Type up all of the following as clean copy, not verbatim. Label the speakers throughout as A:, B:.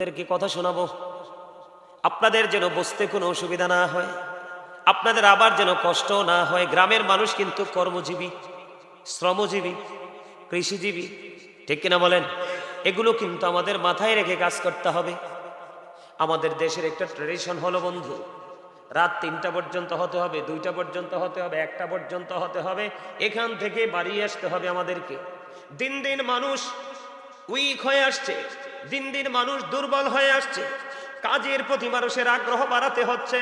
A: আপনাদেরকে কথা শোনাবো, আপনাদের যেন বুঝতে কোনো অসুবিধা না হয়, আপনাদের আবার যেন কষ্ট না হয়। গ্রামের মানুষ কিন্তু কর্মজীবী, শ্রমজীবী, কৃষিজীবী, ঠিক কিনা বলেন? এগুলো কিন্তু আমাদের মাথায় রেখে কাজ করতে হবে। আমাদের দেশের একটা ট্রেডিশন হলো বন্ধু, রাত 3টা পর্যন্ত হতে হবে, 2টা পর্যন্ত হতে হবে, 1টা পর্যন্ত হতে হবে, এখান থেকে বাড়িয়ে আসতে হবে আমাদেরকে। দিন দিন মানুষ উইক হয়ে আসছে, দিন দিন মানুষ দুর্বল হয়ে আসছে, কাজের প্রতি মানুষের আগ্রহ বাড়াতে হচ্ছে।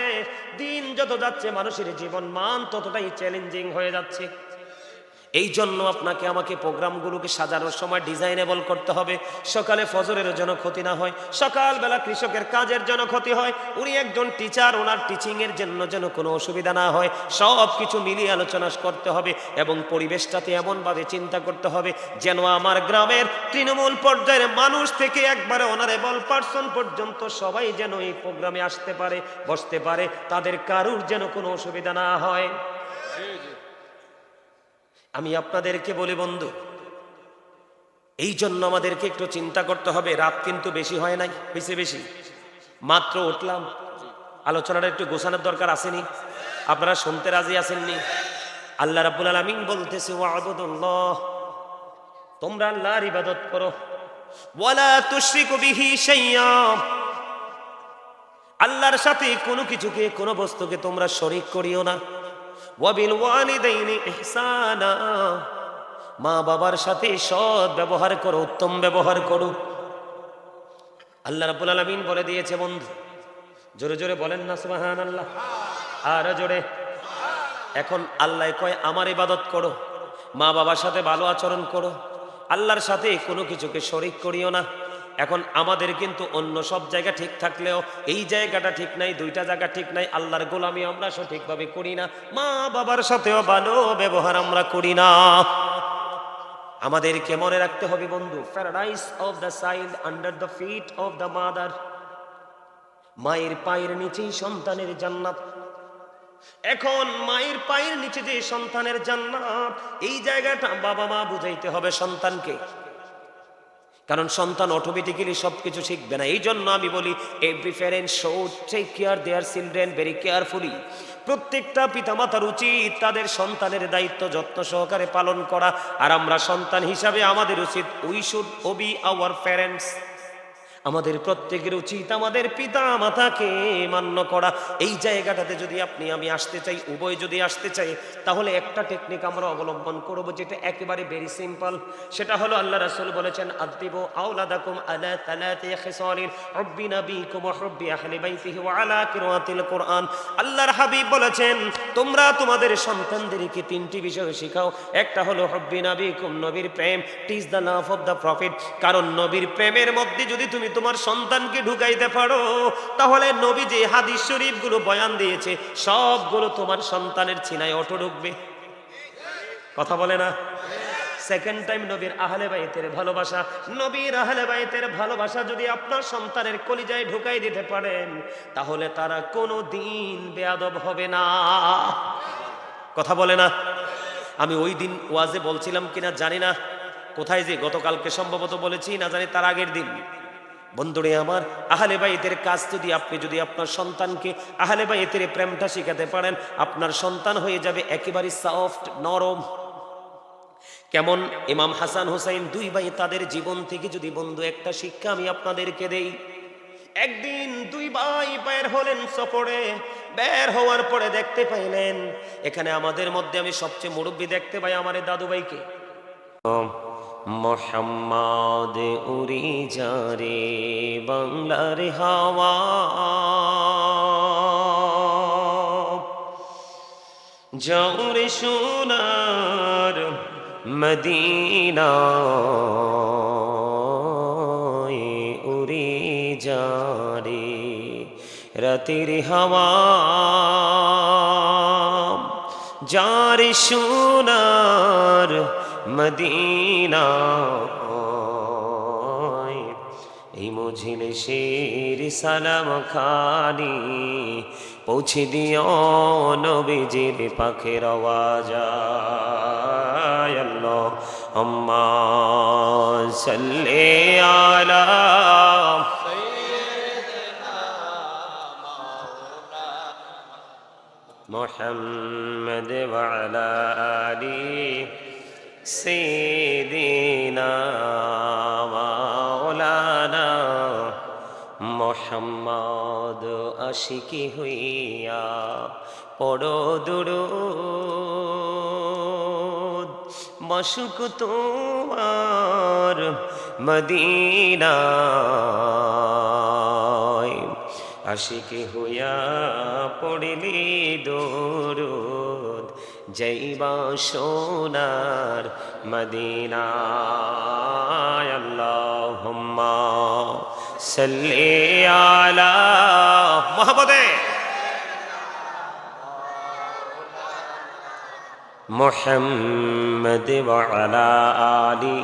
A: দিন যত যাচ্ছে মানুষের জীবন মান ততটাই চ্যালেঞ্জিং হয়ে যাচ্ছে। এই জন্য আপনাকে আমাকে প্রোগ্রামগুলোকে সাজানোর সময় ডিজাইনেবল করতে হবে। সকালে ফজরের যেন ক্ষতি না হয়, সকালবেলা কৃষকের কাজের যেন ক্ষতি হয়, উনি একজন টিচার, ওনার টিচিংয়ের জন্য যেন কোনো অসুবিধা না হয়, সব কিছু মিলিয়ে আলোচনা করতে হবে এবং পরিবেশটাতে এমনভাবে চিন্তা করতে হবে যেন আমার গ্রামের তৃণমূল পর্যায়ের মানুষ থেকে একবারে অনারেবল পার্সন পর্যন্ত সবাই যেন এই প্রোগ্রামে আসতে পারে, বসতে পারে, তাদের কারুর যেন কোনো অসুবিধা না হয়। আমি আপনাদেরকে বলি বন্ধু, এই জন্য আমাদেরকে একটু চিন্তা করতে হবে। রাত কিন্তু বেশি হয় নাই, বেশি বেশি মাত্র উঠলাম, আলোচনাটা একটু গোছানোর দরকার আসেনি? আপনারা শুনতে রাজি আসেননি? আল্লাহ রাব্বুল আলামিন বলতেছে, ওয়া'বুদুল্লাহ, তোমরা আল্লাহর ইবাদত করো, ওয়ালা তুশরিকু বিহি শাইয়্যা, আল্লাহর সাথে কোনো কিছুকে, কোনো বস্তুকে তোমরা শরীক করিও না। ওয়াবিল ওয়ালিদাইনি ইহসানা, মা বাবার সাথে সৎ ব্যবহার করো, উত্তম ব্যবহার করো। আল্লাহ রাব্বুল আলামিন বলে দিয়েছে বন্ধু, জোরে জোরে বলেন না সুবহানাল্লাহ, আর জোরে। এখন আল্লাহ কয় আমার ইবাদত করো, মা বাবার সাথে ভালো আচরণ করো, আল্লাহর সাথে কোনো কিছুকে শরীক করিও না। এখন আমাদের কিন্তু অন্য সব জায়গা ঠিক থাকলেও এই জায়গাটা ঠিক নাই, 2টা জায়গা ঠিক নাই। আল্লাহর গোলামি আমরা সঠিকভাবে করি না, মা বাবার সাথেও ভালো ব্যবহার আমরা করি না। আমাদেরকে মনে রাখতে হবে বন্ধু, paradise of the child under the feet of the mother, মায়ের পায়ের নিচেই সন্তানের জান্নাত। এখন মায়ের পায়ের নিচে যে সন্তানের জান্নাত, এই জায়গাটা বাবা মা বুঝাইতে হবে সন্তানকে, কারণ সন্তান অটোমেটিক্যালি সবকিছু শিখবে না। এই জন্য আমি বলি, every parent should take care their children very carefully. প্রত্যেকটা পিতামাতার উচিত তাদের সন্তানের দায়িত্ব যত্ন সহকারে পালন করা। আর আমরা সন্তান হিসাবে আমাদের উচিত, we should Obi our parents, আমাদের প্রত্যেকের উচিত আমাদের পিতা মাতাকে মান্য করা। এই জায়গাটাতে যদি আপনি আমি আসতে চাই, উভয় যদি আসতে চাই, তাহলে একটা টেকনিক আমরা অবলম্বন করব, যেটা একেবারে ভেরি সিম্পল। সেটা হলো আল্লাহ রাসূল বলেছেন, আদিবু আওলাদাকুম আলা তালাতি খিসালিন, হুব্বি নবিকুম ওয়া হুব্বি আহলি বাইতিহি ওয়া আলা কিরাতিল কুরআন। আল্লাহর হাবিব বলেছেন, তোমরা তোমাদের সন্তানদেরকে 3টি বিষয় শেখাও। একটা হলো হুব্বি নবিকুম, নবীর প্রেম, teach the love of the prophet. কারণ নবীর প্রেমের মধ্যে যদি তুমি তোমার সন্তানকে ঢুকাইতে পারো, তাহলে নবী যে হাদিস শরীফগুলো বয়ান দিয়েছে সবগুলো তোমার সন্তানের ছিনায় অটো ঢুকবে। কথা বলে না? সেকেন্ড টাইম, নবীর আহলে বাইতের ভালোবাসা, নবীর আহলে বাইতের ভালোবাসা যদি আপনার সন্তানের কলিজায় ঢুকাই দিতে পারেন, তাহলে তারা কোনো দিন বেয়াদব হবে না। কথা বলে না? আমি ওই দিন ওয়াজে বলছিলাম কিনা জানি না, কোথায় যে গতকালকে সম্ভবত বলেছি না জানি, তার আগের দিন। বন্ধুরে আমার, আহলে বাইতের কাজ যদি আপনি যদি আপনার সন্তানকে আহলে বাইতের প্রেমটা শিখাতে পারেন, আপনার সন্তান হয়ে যাবে একেবারে সফট, নরম। কেমন? ইমাম হাসান হুসাইন 2 ভাই, তাদের জীবন থেকে যদি বন্ধু একটা শিক্ষা আমি আপনাদেরকে দেই। একদিন 2 ভাই বের হলেন সফরে, বের হওয়ার পরে দেখতে পাইলেন, এখানে আমাদের মধ্যে আমি সবচেয়ে মুরব্বী দেখতে পাই আমার দাদু ভাইকে। মোহাম্মদ উড়ি যারে বাংলার হাওয়া, যাওরে সোনার মদিনা, উড়ি যারে রাতের হাওয়া, যারে সোনার মদিনা, এই মজলিসের সালাম খানি পৌঁছে দিও নবীজির পাখের আওয়াজ। আল্লাহুম্মা সাল্লি আলা محمد وعلى آل سيدنا مولانا محمد আশিকি হইয়া পড়ো দুরূদ মশক তোমার মদিনায় আশিকি হইয়া পড়িলি দুরূদ যাইবা সোনার মদিনায় আল্লাহুম্মা সাল্লি আলা মুহাম্মাদে মুহাম্মদ ওয়া আলা আলি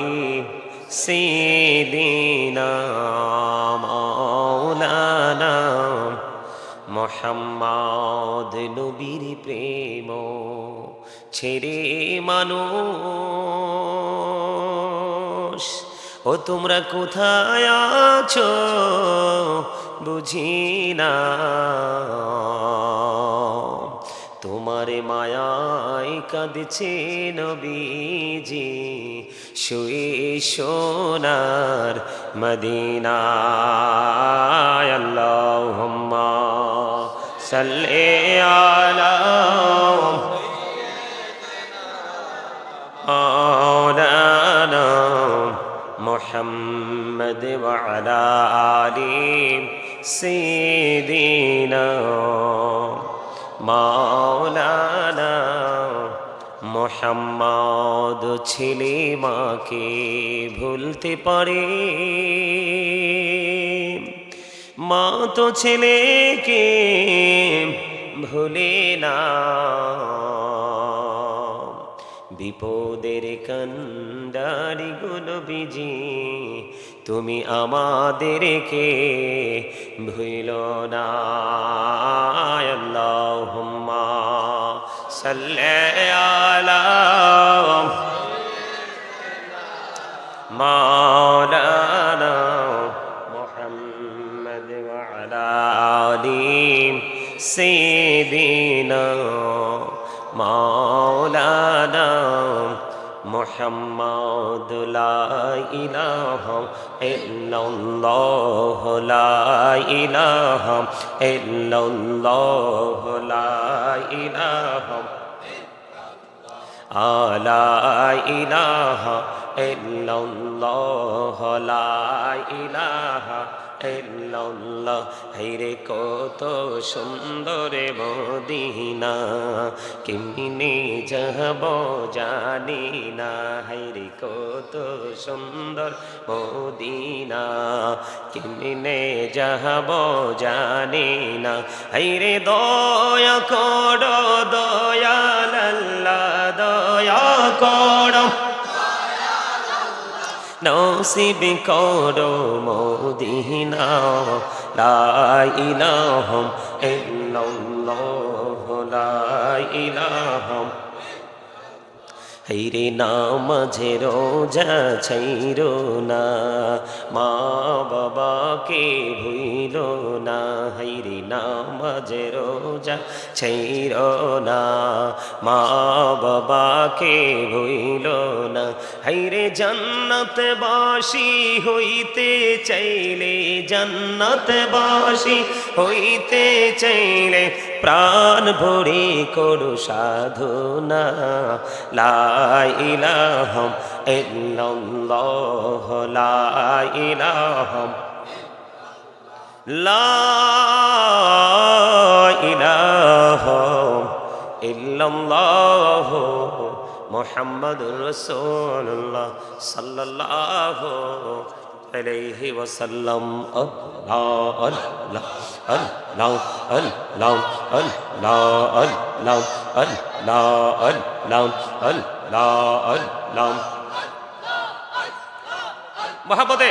A: সাইয়্যিদিনা মাওলানা মুহাম্মদ নবীর প্রেম ছেড়ে মানুষ ও তোমরা কোথায় আছো বুঝি না তোমার মায়ায় কাঁদছে নবীজি শুয়ে সোনার মদিনায় আল্লাহুম্মা সাল্লি আলা مولانا محمد وعلى آل سيدنا مولانا মোহাম্মদ ছেলে মাকে ভুলতে পারে মা তো ছেলেকে ভুলে না বিপদের কান্ডারি গুলো বিজি তুমি আমাদেরকে ভুলো না আল্লাহুম্মা সাল্লি আলা মাওলানা মুহাম্মদ ওয়া আলা আলি সাইয়্যিদিনা مولانا محمد لا إله إلا الله لا إله إلا الله لا إله لا إله إلا الله لا إله ইল্লাল্লাহ হায়রে কত সুন্দর মদিনা কেমনে যাব জানি না হায়রে কত সুন্দর মদিনা কেমনে যাব জানি না হায়রে দয়া করো দয়াল আল্লাহ দয়া করো নসিব করো মদিনা লা ইলাহা ইল্লাল্লাহ লা ইলাহা হায়রে নামাজে রোজা ছাইরো না মা বাবাকে ভুইলো না হায়রে নামাজে রোজা ছাইরো না মা বাবাকে ভুইলো না হায়রে জান্নাতে বাসি হইতে চাইলে জান্নাতে বাসি হইতে চাইলে প্রাণ ভরে করো সাধনা লা ইলাহা ইল্লাল্লাহ লা ইলাহা লা ইলাহা ইল্লাল্লাহ মুহাম্মাদুর রাসূলুল্লাহ সাল্লাল্লাহু আলাইহি ওয়াসাল্লাম আল্লাহ আল্লাহ আল্লাহ আল্লাহ আল্লাহ আল্লাহ আল্লাহ আল্লাহ আল্লাহ আল্লাহ মহব্বতে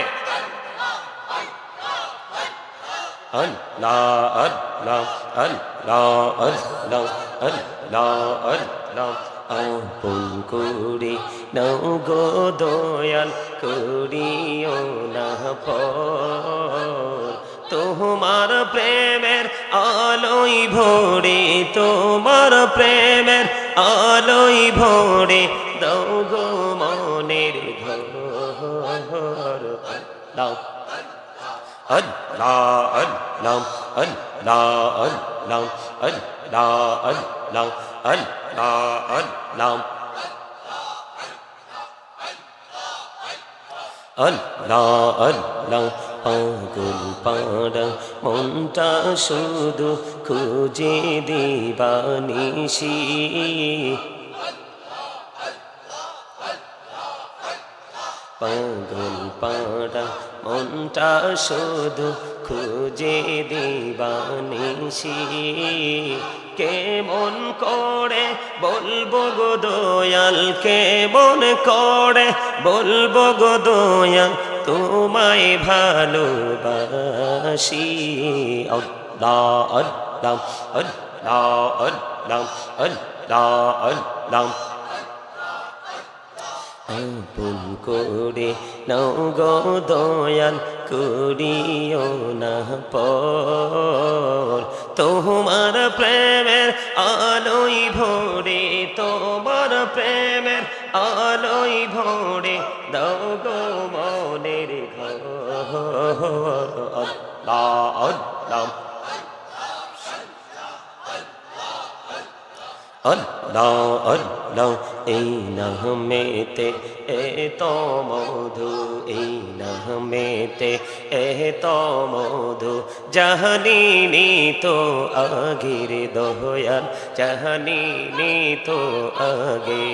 A: আল্লাহ আল্লাহ আল্লাহ আল্লাহ আল্লাহ আল্লাহ আপন করে নাও গো দয়াল করিও না পর তোমার প্রেমের আলোয় আলোয় ভরে তোমার প্রেমের আলোয় ভরে দাও গো মনের ঘর দাও আল্লাহ আল্লাহ আল্লাহ আল্লাহ আল্লাহ আল্লাহ আল্লাহ আল্লাহ আল্লাহ আল্লাহ পাগল পাড়া মনটা শুধু খুঁজে দিবানিশি পাগল পাড়া মনটা শুধু খুঁজে দিবানিশি কেমন করে বলবো গো দয়াল কেমন করে বলবো গো দয়াল তোমায় ভালোবাসি আল্লাহ আল্লাহ আল্লাহ আল্লাহ আল্লাহ আল্লাহ আপন করে নাও গো দয়াল করিও না পর তোমার প্রেমের আলোয় ভরে তোমার প্রেমের আলোয় ভরে দাও গো মনের ঘর আল্লাহ আল্লাহ আল্লাহ আল্লাহ এই নামেতে এত মধু এই নামেতে এত মধু জাহানিনি তো আগের দয়াল জাহানিনি তো আগে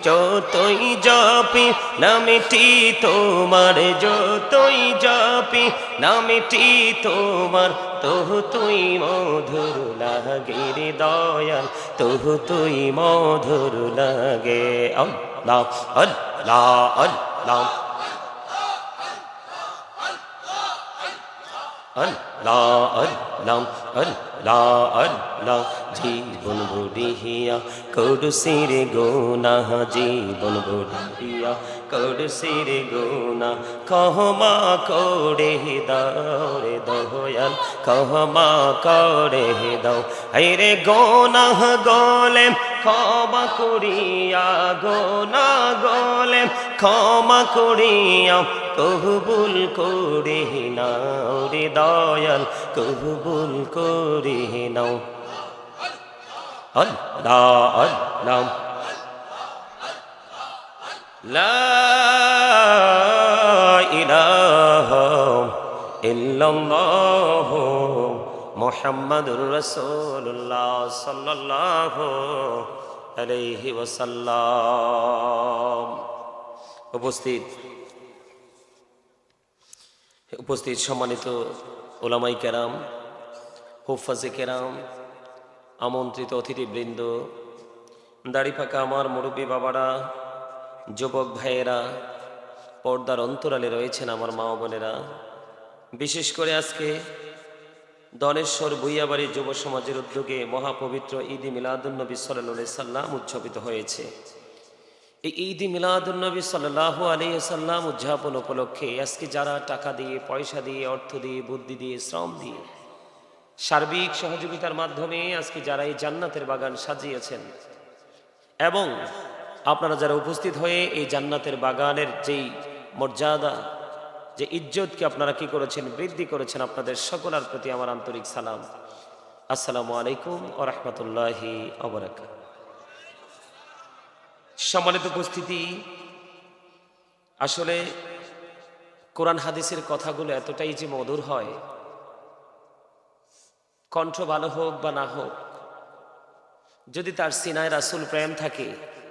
A: যতই জপি নামটি তোমার যতই জপি নামটি তোমার তহু তুই মধুর লাগে রে দয়াল তহু তুই মধুর লাগে আল্লাহ আল্লাহ আল্লাহ আল্লাহ আল্লাহ আল্লাহ আল্লাহ জীবন বুড়িয়া করুসির গোনা জীবন বুড়িয়া করুসির গোনা ক্ষমা করে দাও রে দয়াল ক্ষমা করে দাও রে গোনা গলে ক্ষমা করিয়া গোনা গলে ক্ষমা করিয়া কবুল করে নাও রে দয়াল কবুল করে নাও আল্লাহ আল্লাহ লা ইলাহা ইল্লাল্লাহ মুহাম্মাদুর রাসূলুল্লাহ সাল্লাল্লাহু আলাইহি ওয়াসাল্লাম। উপস্থিত সম্মানিত ওলামাই কেরাম, হুফাজে কেরাম, আমন্ত্রিত অতিথিবৃন্দ, দাড়ি পাকা আমার মুরব্বী বাবারা, যুবক ভাইয়েরা, পর্দার অন্তরালে রয়েছেন আমার মা বোনেরা, বিশেষ করে আজকে দনেশ্বর ভুইয়াবাড়ি যুব সমাজের উদ্যোগে মহাপবিত্র ঈদে মিলাদুন্নবী সাল্লাল্লাহু আলাইহি সাল্লাম উদযাপিত হয়েছে। এই ঈদে মিলাদুন্নবী সাল্লাল্লাহু আলাইহি সাল্লাম উদযাপন উপলক্ষে আজকে যারা টাকা দিয়ে, পয়সা দিয়ে, অর্থ দিয়ে, বুদ্ধি দিয়ে, শ্রম দিয়ে, সার্বিক সহযোগিতার মাধ্যমে আজকে যারা এই জান্নাতের বাগান সাজিয়েছেন এবং আপনারা যারা উপস্থিত হয়ে এই জান্নাতের বাগানের যেই মর্যাদা, যে ইজ্জতকে আপনারা কি করেছেন, বৃদ্ধি করেছেন, আপনাদের সকলের প্রতি আমার আন্তরিক সালাম। আসসালামু আলাইকুম ওয়া রাহমাতুল্লাহি ওয়া বারাকাতুহু। সম্মানিত উপস্থিতি, আসলে কোরআন হাদিসের কথাগুলো এতটাই যে মধুর হয়, কণ্ঠ ভালো হোক বা না হোক, যদি তার সিনায় রাসূল প্রেম থাকে,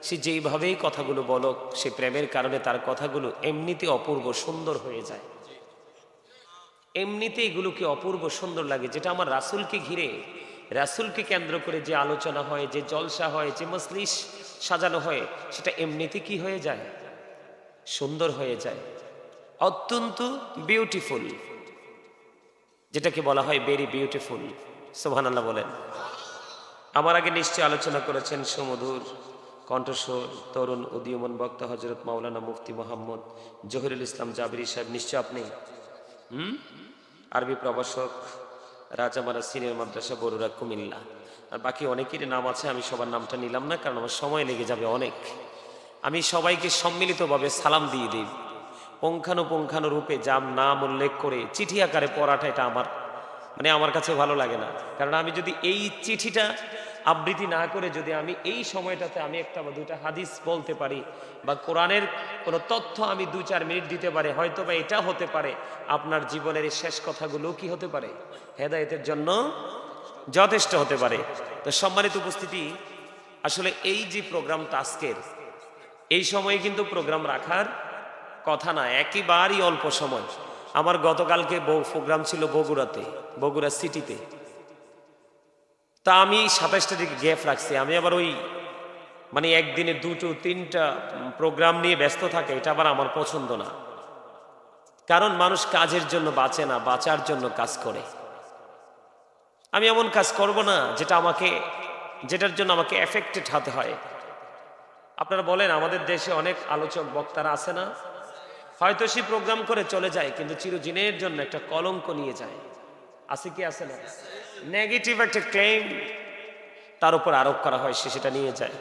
A: সে যেইভাবেই কথাগুলো বলুক, সে প্রেমের কারণে তার কথাগুলো এমনিতে অপূর্ব সুন্দর হয়ে যায়। এমনিতে এগুলোকে অপূর্ব সুন্দর লাগে। যেটা আমার রাসূলকে ঘিরে, রাসূলকে কেন্দ্র করে যে আলোচনা হয়, যে জলসা হয়, যে মজলিস সাজানো হয়, সেটা এমনিতে কি হয়ে যায়, সুন্দর হয়ে যায়, অত্যন্ত বিউটিফুল, যেটাকে বলা হয় ভেরি বিউটিফুল। সুবহানাল্লাহ বলেন। আমার আগে নিশ্চয় আলোচনা করেছেন সুমধুর কণ্ঠস্বর তরুণ উদীয়মান বক্তা হযরত মাওলানা মুফতি মোহাম্মদ জহিরুল ইসলাম জাবিরি সাহেব। নিশ্চয় আপনি আরবি প্রভাষক, রাজামারা সিনিয়র মাদ্রাসা বরুড়া কুমিল্লা। আর বাকি অনেকেরই নাম আছে, আমি সবার নামটা নিলাম না কারণ আমার সময় লেগে যাবে অনেক। আমি সবাইকে সম্মিলিতভাবে সালাম দিয়ে দিই। পুঙ্খানুপুঙ্খানুরূপে যার নাম উল্লেখ করে চিঠি আকারে পড়াটা এটা আমার কাছে ভালো লাগে না। কারণ আমি যদি এই চিঠিটা আবৃত্তি না করে যদি আমি এই সময়টাতে আমি একটা বা দুইটা হাদিস বলতে পারি বা কোরআনের কোনো তথ্য আমি 2-4 মিনিট দিতে পারি, হয়তো বা এটা হতে পারে আপনার জীবনের এই শেষ কথাগুলো কি হতে পারে, হেদায়েতের জন্য যথেষ্ট হতে পারে। তো সম্মানিত উপস্থিতি, আসলে এই যে প্রোগ্রামটা আজকের, এই সময়ে কিন্তু প্রোগ্রাম রাখার কথা না, একেবারেই অল্প সময়। আমার গতকালকে প্রোগ্রাম ছিল বগুড়াতে, বগুড়া সিটিতে। তা আমি 27টা দিকে গ্যাপ রাখছি। আমি আবার ওই একদিনে 2-3টা প্রোগ্রাম নিয়ে ব্যস্ত থাকে, এটা আবার আমার পছন্দ না। কারণ মানুষ কাজের জন্য বাঁচে না, বাঁচার জন্য কাজ করে। আমি এমন কাজ করব না যেটার জন্য আমাকে এফেক্টেড হতে হয়। আপনারা বলেন, আমাদের দেশে অনেক আলোচক বক্তারা আছে না, হয়তো সে প্রোগ্রাম করে চলে যায় কিন্তু চিরদিনের জন্য একটা কলঙ্ক নিয়ে যায়। আছে কি আছে না? নেগেটিভ একটা ক্লেম তার উপর আরোপ করা হয়, সে সেটা নিয়ে যায়।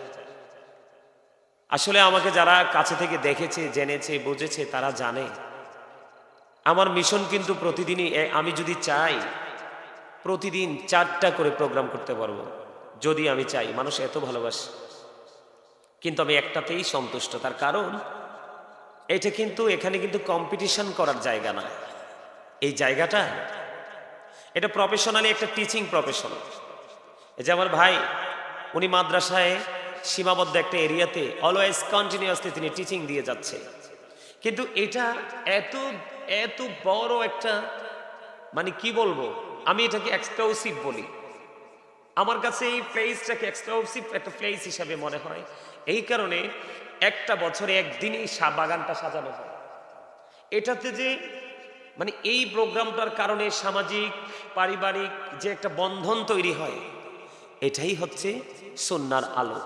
A: আসলে আমাকে যারা কাছে থেকে দেখেছে, জেনেছে, বুঝেছে তারা জানে আমার মিশন কিন্তু প্রতিদিনই, আমি যদি চাই প্রতিদিন 4টা করে প্রোগ্রাম করতে পারবো, যদি আমি চাই। মানুষ এত ভালোবাসে, কিন্তু আমি একটাতেই সন্তুষ্ট। তার কারণ এখানে কিন্তু কম্পিটিশন করার জায়গা না। এই জায়গাটা এটা প্রফেশনালি একটা টিচিং প্রফেশন। এই যে আমার ভাই, উনি মাদ্রাসায় সীমাবদ্ধ একটা এরিয়াতে অলওয়েজ কন্টিনিউয়াসলি তিনি টিচিং দিয়ে যাচ্ছে। কিন্তু এটা এত এত বড় একটা কি বলবো, আমি এটাকে এক্সক্লুসিভ বলি। আমার কাছে এই প্লেসটাকে এক্সক্লুসিভ একটা প্লেস হিসাবে মনে হয়। এই কারণে একটা বছরে একদিনই বাগানটা সাজানো হয়। এটাতে যে এই প্রোগ্রামটার কারণে সামাজিক পারিবারিক যে একটা বন্ধন তৈরি হয়, এটাই হচ্ছে সুন্নাহর আলো।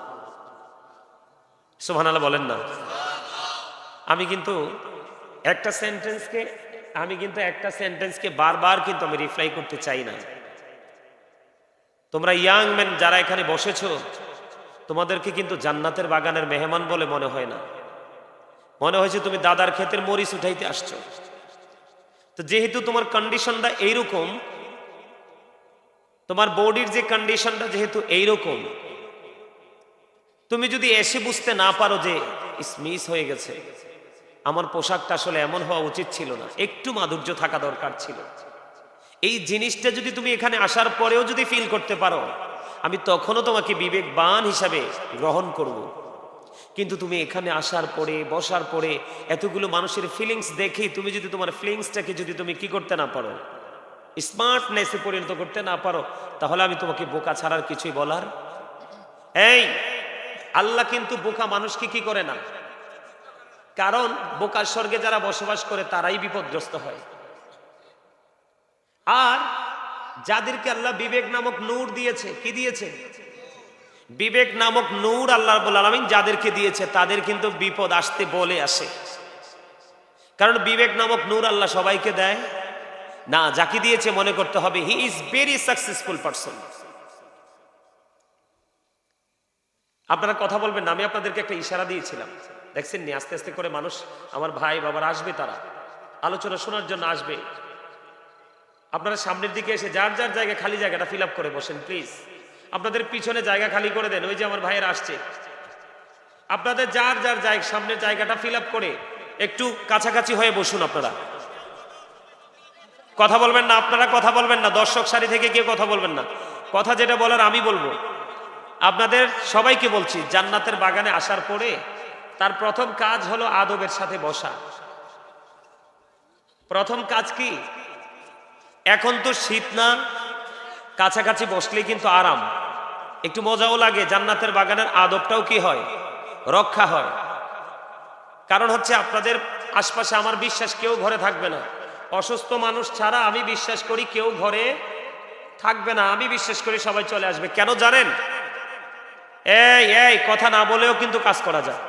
A: সুবহানাল্লাহ বলেন না? আমি কিন্তু একটা সেন্টেন্সকে বারবার কিন্তু আমি রিপ্লাই করতে চাই না। তোমরা ইয়াং ম্যান যারা এখানে বসেছো, তোমাদেরকে কিন্তু জান্নাতের বাগানের মেহমান বলে মনে হয় না। মনে হয়েছে তুমি দাদার ক্ষেতের মরিচ উঠাইতে আসছো। তো যেহেতু তোমার কন্ডিশনটা এইরকম, তোমার বডির যে কন্ডিশনটা যেহেতু এইরকম, তুমি যদি এসে বুঝতে না পারো যে মিস হয়ে গেছে, আমার পোশাকটা আসলে এমন হওয়া উচিত ছিল না, একটু মাধুর্য থাকা দরকার ছিল, এই জিনিসটা যদি তুমি এখানে আসার পরেও যদি ফিল করতে পারো, আমি তখনও তোমাকে বিবেকবান হিসাবে গ্রহণ করব। কিন্তু তুমি এখানে আসার পরে, বসার পরে এতগুলো মানুষের ফিলিংস দেখি তুমি যদি তোমার ফিলিংসটাকে যদি তুমি কি করতে না পারো, স্মার্টনেসে পরিণত করতে না পারো, তাহলে আমি তোমাকে বোকা ছাড়ার কিছুই বলার। এই আল্লাহ কিন্তু বোকা মানুষকে কি করে না, কারণ বোকার স্বর্গে যারা বসবাস করে তারাই বিপদগ্রস্ত হয়। আর যাদেরকে আল্লাহ বিবেক নামক নূর দিয়েছে, কি দিয়েছে? বিবেক নামক নূর আল্লাহ রাব্বুল আলামিন যাদেরকে দিয়েছে তাদের কিন্তু বিপদ আসতে বলে আসে। কারণ বিবেক নামক নূর আল্লাহ সবাইকে দেয় না। যাকে দিয়েছে মনে করতে হবে he is very successful person. আপনারা কথা বলবেন না, আমি আপনাদেরকে একটা ইশারা দিয়েছিলাম, দেখছেন নি? আস্তে আস্তে করে মানুষ, আমার ভাই বাবার আসবে, তারা আলোচনা শোনার জন্য আসবে। আপনারা সামনের দিকে এসে যার যার জায়গা খালি জায়গাটা ফিল আপ করে বসেন প্লিজ। আপনাদের পিছনে জায়গা খালি করে দেন, ওই যে আমার ভাইয়েরা আসছে। আপনাদের যার যার জায়গা, সামনের জায়গাটা ফিল আপ করে একটু কাছাকাছি হয়ে বসুন। আপনারা কথা বলবেন না, আপনারা কথা বলবেন না, দর্শক সারি থেকে কেউ কথা বলবেন না। কথা যেটা বলার আমি বলবো। আপনাদের সবাইকে বলছি, জান্নাতের বাগানে আসার পরে তার প্রথম কাজ হলো আদবের সাথে বসা। প্রথম কাজ কি? এখন তো শীত না, কাছাকাছি বসলেই কিন্তু আরাম, একটু মজাও লাগে। জান্নাতের বাগানের আদবটাও কি হয়, রক্ষা হয়। কারণ হচ্ছে আপনাদের আশপাশে আমার বিশ্বাস কেউ ঘরে থাকবে না, অসুস্থ মানুষ ছাড়া আমি বিশ্বাস করি কেউ ঘরে থাকবে না। আমি বিশ্বাস করি সবাই চলে আসবে। কেন জানেন? এই কথা না বলেও কিন্তু কাজ করা যায়।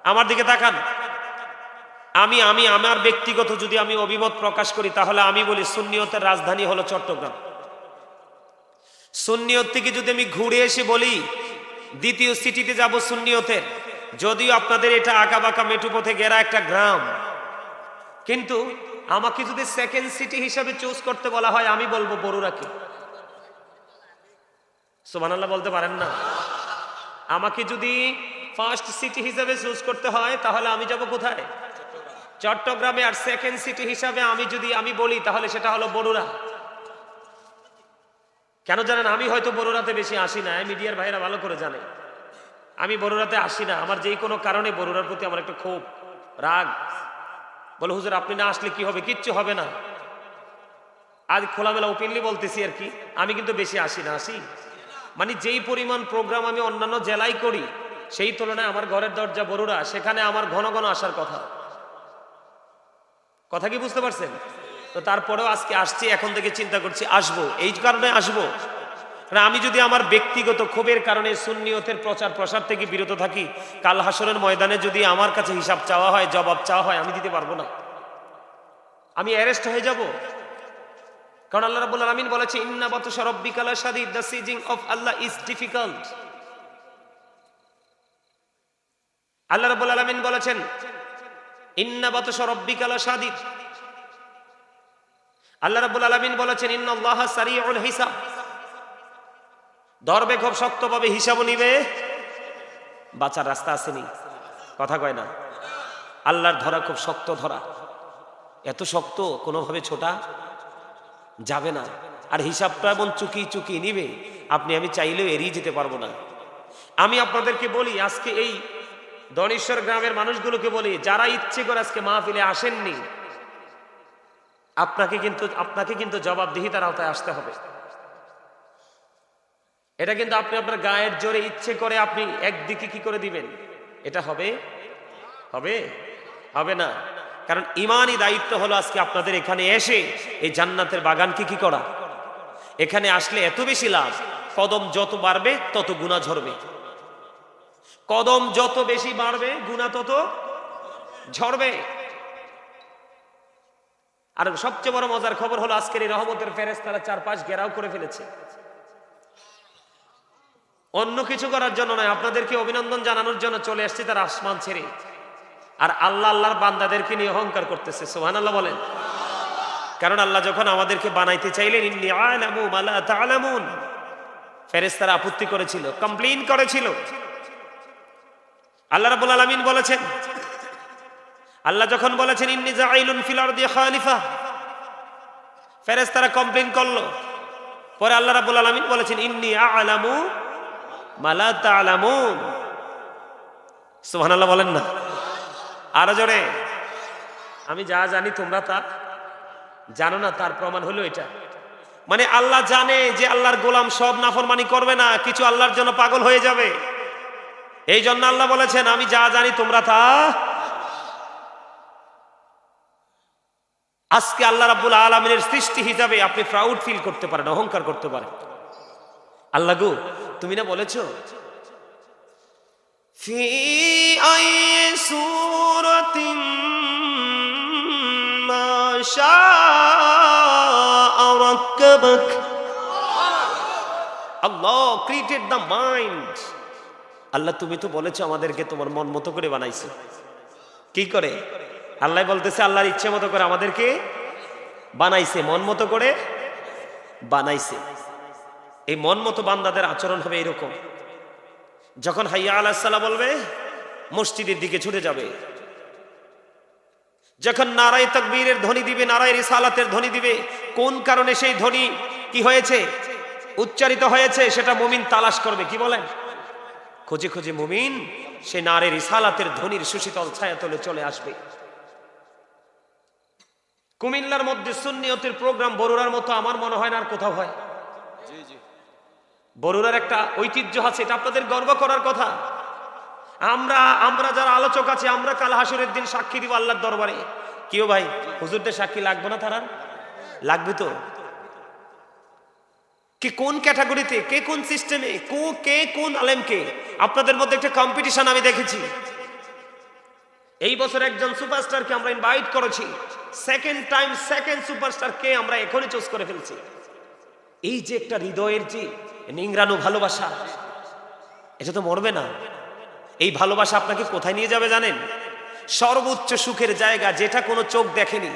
A: আমার দিকে তাকান। আমি আমার ব্যক্তিগত যদি আমি অভিমত প্রকাশ করি, তাহলে আমি বলি সুন্নিয়তের রাজধানী হলো চট্টগ্রাম। সুন্নিয়ত থেকে যদি আমি ঘুরে এসে বলি দ্বিতীয় সিটিতে যাব সুন্নিয়তের, যদিও আপনাদের এটা আঁকাবাঁকা মেঠু পথে ঘেরা একটা গ্রাম, কিন্তু আমাকে যদি সেকেন্ড সিটি হিসাবে চুজ করতে বলা হয় আমি বলবো বরুড়াকে। সুবহানাল্লাহ বলতে পারেন না? আমাকে যদি ফার্স্ট সিটি হিসাবে চুজ করতে হয় তাহলে আমি যাব কোথায়? চট্টগ্রামে। আর সেকেন্ড সিটি হিসাবে আমি বলি তাহলে সেটা হলো বরুড়া। কেন জানেন? আমি হয়তো বরুড়াতে বেশি আসি না, মিডিয়ার ভাইরা ভালো করে জানে আমি বরুড়াতে আসি না। আমার যেই কোনো কারণে বরুড়ার প্রতি আমার একটা খুব রাগ। বলে হুজুর আপনি না আসলে কি হবে? কিচ্ছু হবে না। আজ খোলামেলা ওপেনলি বলতেছি আর কি, আমি কিন্তু বেশি আসি না। আসি মানে যেই পরিমাণ প্রোগ্রাম আমি অন্যান্য জেলায় করি সেই তুলনায় আমার ঘরের দরজা বরুড়া, সেখানে আমার ঘন ঘন আসার কথা। কথা কি বুঝতে পারছেন? তো তারপরেও আজকে আসছি, এখন থেকে চিন্তা করছি আসবো। এই কারণে আসবো, কারণ আমি যদি আমার ব্যক্তিগত ক্ষোভের কারণে সুন্নিয়তের প্রচার প্রসার থেকে বিরত থাকি, কাল হাসরের ময়দানে যদি আমার কাছে হিসাব চাওয়া হয়, জবাব চাওয়া হয়, আমি দিতে পারবো না, আমি অ্যারেস্ট হয়ে যাব। কারণ আল্লাহ রাব্বুল আলামিন বলেছে ইন্না বাতশা রাব্বিকা লাশাদীদ, the seizing of Allah is difficult. আল্লাহ রাব্বুল আলামিন বলেছেন ইন্না বাতশা রাব্বিকা লাশাদীদ। আল্লাহ রাব্বুল আলামিন বলেছেন ইন্নাল্লাহা সারিউল হিসাব। ধরবে খুব শক্তভাবে, হিসাবও নিবে, বাঁচার রাস্তা আসেনি। কথা কয় না? আল্লাহর ধরা খুব শক্ত ধরা, এত শক্ত কোনোভাবে ছোটা যাবে না। আর হিসাবটা এমন চুকি চুকি নিবে, আপনি আমি চাইলেও এড়িয়ে যেতে পারবো না। আমি আপনাদেরকে বলি, আজকে এই দনেশ্বর গ্রামের মানুষগুলোকে বলি, যারা ইচ্ছে করে আজকে মাহফিলে আসেননি, আপনাকে কিন্তু জবাবদিহিতার আওতায় আসতে হবে। এটা কিন্তু আপনি আপনার গায়ের জোরে ইচ্ছে করে আপনি একদিকে কি করে দিবেন, এটা হবে না। কারণ ইমানই দায়িত্ব হলো আজকে আপনাদের এখানে এসে এই জান্নাতের বাগানকে কি করা। এখানে আসলে এত বেশি লাভ, কদম যত বাড়বে তত গুনাহ ঝরবে। কদম যত বেশি বাড়বে গুনাহ তত ঝরবে। আর সবচেয়ে বড় মজার খবর হলো আজকের এই রহমতের ফেরেশতারা চারপাশ ঘেরাও করে ফেলেছে। অন্য কিছু করার জন্য নয়, আপনাদেরকে অভিনন্দন জানানোর জন্য চলে আসছে তারা আসমান ছেড়ে। আর আল্লাহর বান্দাদেরকে নিয়ে অহংকার করতেছে। সুবহানাল্লাহ বলেন। কারণ আল্লাহ যখন আমাদেরকে বানাইতে চাইলেন ইন্নী আ'লামু মা লা তা'লামুন, ফেরেশতারা আপত্তি করেছিল, কমপ্লেইন করেছিল। আল্লাহ রাব্বুল আলামিন বলেছেন, আল্লাহ যখন বলেছেন ইন্নী জাঈলুন ফিল আরদি খালিফা, ফেরেশতারা কমপ্লেইন করলো। পরে আল্লাহ রাব্বুল আলামিন বলেছেন ইন্নী আ'লামু মা লা তা'লামুন। সুবহানাল্লাহ বলেন না? আরো জোরে, আমি যা জানি তোমরা তা জানো না। তার প্রমাণ হলো এটা। মানে আল্লাহ জানে যে আল্লাহর গোলাম সব নাফরমানি করবে না, কিছু আল্লাহর জন্য পাগল হয়ে যাবে। এই জন্য আল্লাহ বলেছেন আমি যা জানি তোমরা তা। আজকে আল্লাহ রাব্বুল আলামিনের সৃষ্টি হিসাবে আপনি প্রাউড ফিল করতে পারেন, অহংকার করতে পারেন। আল্লাহ গো, তুমি না বলেছো ফি আইয়ি সূরাতিন মা শাআ রাক্কাবাক। আল্লাহ ক্রিয়েটেড দ্য মাইন্ড। আল্লাহ তুমি তো বলেছো আমাদেরকে তোমার মন মতো করে বানাইছো। কি করে? আল্লাহ বলতেছে আল্লাহর ইচ্ছে মতো করে আমাদেরকে বানাইছে, মন মতো করে বানাইছে। এই মন মতো বান্দাদের আচরণ হবে এরকম, যখন হাইয়া আলাস সালাহ বলবে মসজিদের দিকে ছুটে যাবে, যখন নারায়ে তাকবীরের ধ্বনি দিবে, নারায়ে রিসালাতের ধ্বনি দিবে, কোন কারণে সেই ধ্বনি কি হয়েছে, উচ্চারিত হয়েছে, সেটা মুমিন তালাশ করবে। কি বলেন? খুঁজে খুঁজে মুমিন সেই নারায়ে রিসালাতের ধ্বনির সুশীতল ছায়াতলে চলে আসবে। কুমিল্লার মধ্যে সুন্নিয়তের প্রোগ্রাম বরুড়ার মতো আমার মনে হয় না আর কোথাও হয়। বরুড়ার একটা ঐতিহ্য আছে, এটা আপনাদের গর্ব করার কথা। আমরা যারা আলোচক আছি, আমরা কাল হাসরের দিন সাক্ষী দিব আল্লাহর দরবারে। কেউ ভাই হুজুরদের সাক্ষী লাগবে না? তারা লাগবে তো। কে কোন ক্যাটাগরিতে, কে কোন সিস্টেমে, কে কোন আলেমকে, আপনাদের মধ্যে একটা কম্পিটিশন আমি দেখেছি। এই বছর একজন সুপারস্টারকে আমরা ইনভাইট করেছি, সেকেন্ড সুপারস্টার কে আমরা এখনই চুজ করে ফেলছি। এই যে একটা হৃদয়ের যে নিংড়ানো ভালোবাসা, এটা তো মরবে না। এই ভালোবাসা আপনাকে কোথায় নিয়ে যাবে জানেন? সর্বোচ্চ সুখের জায়গা, যেটা কোনো চোখ দেখেনি,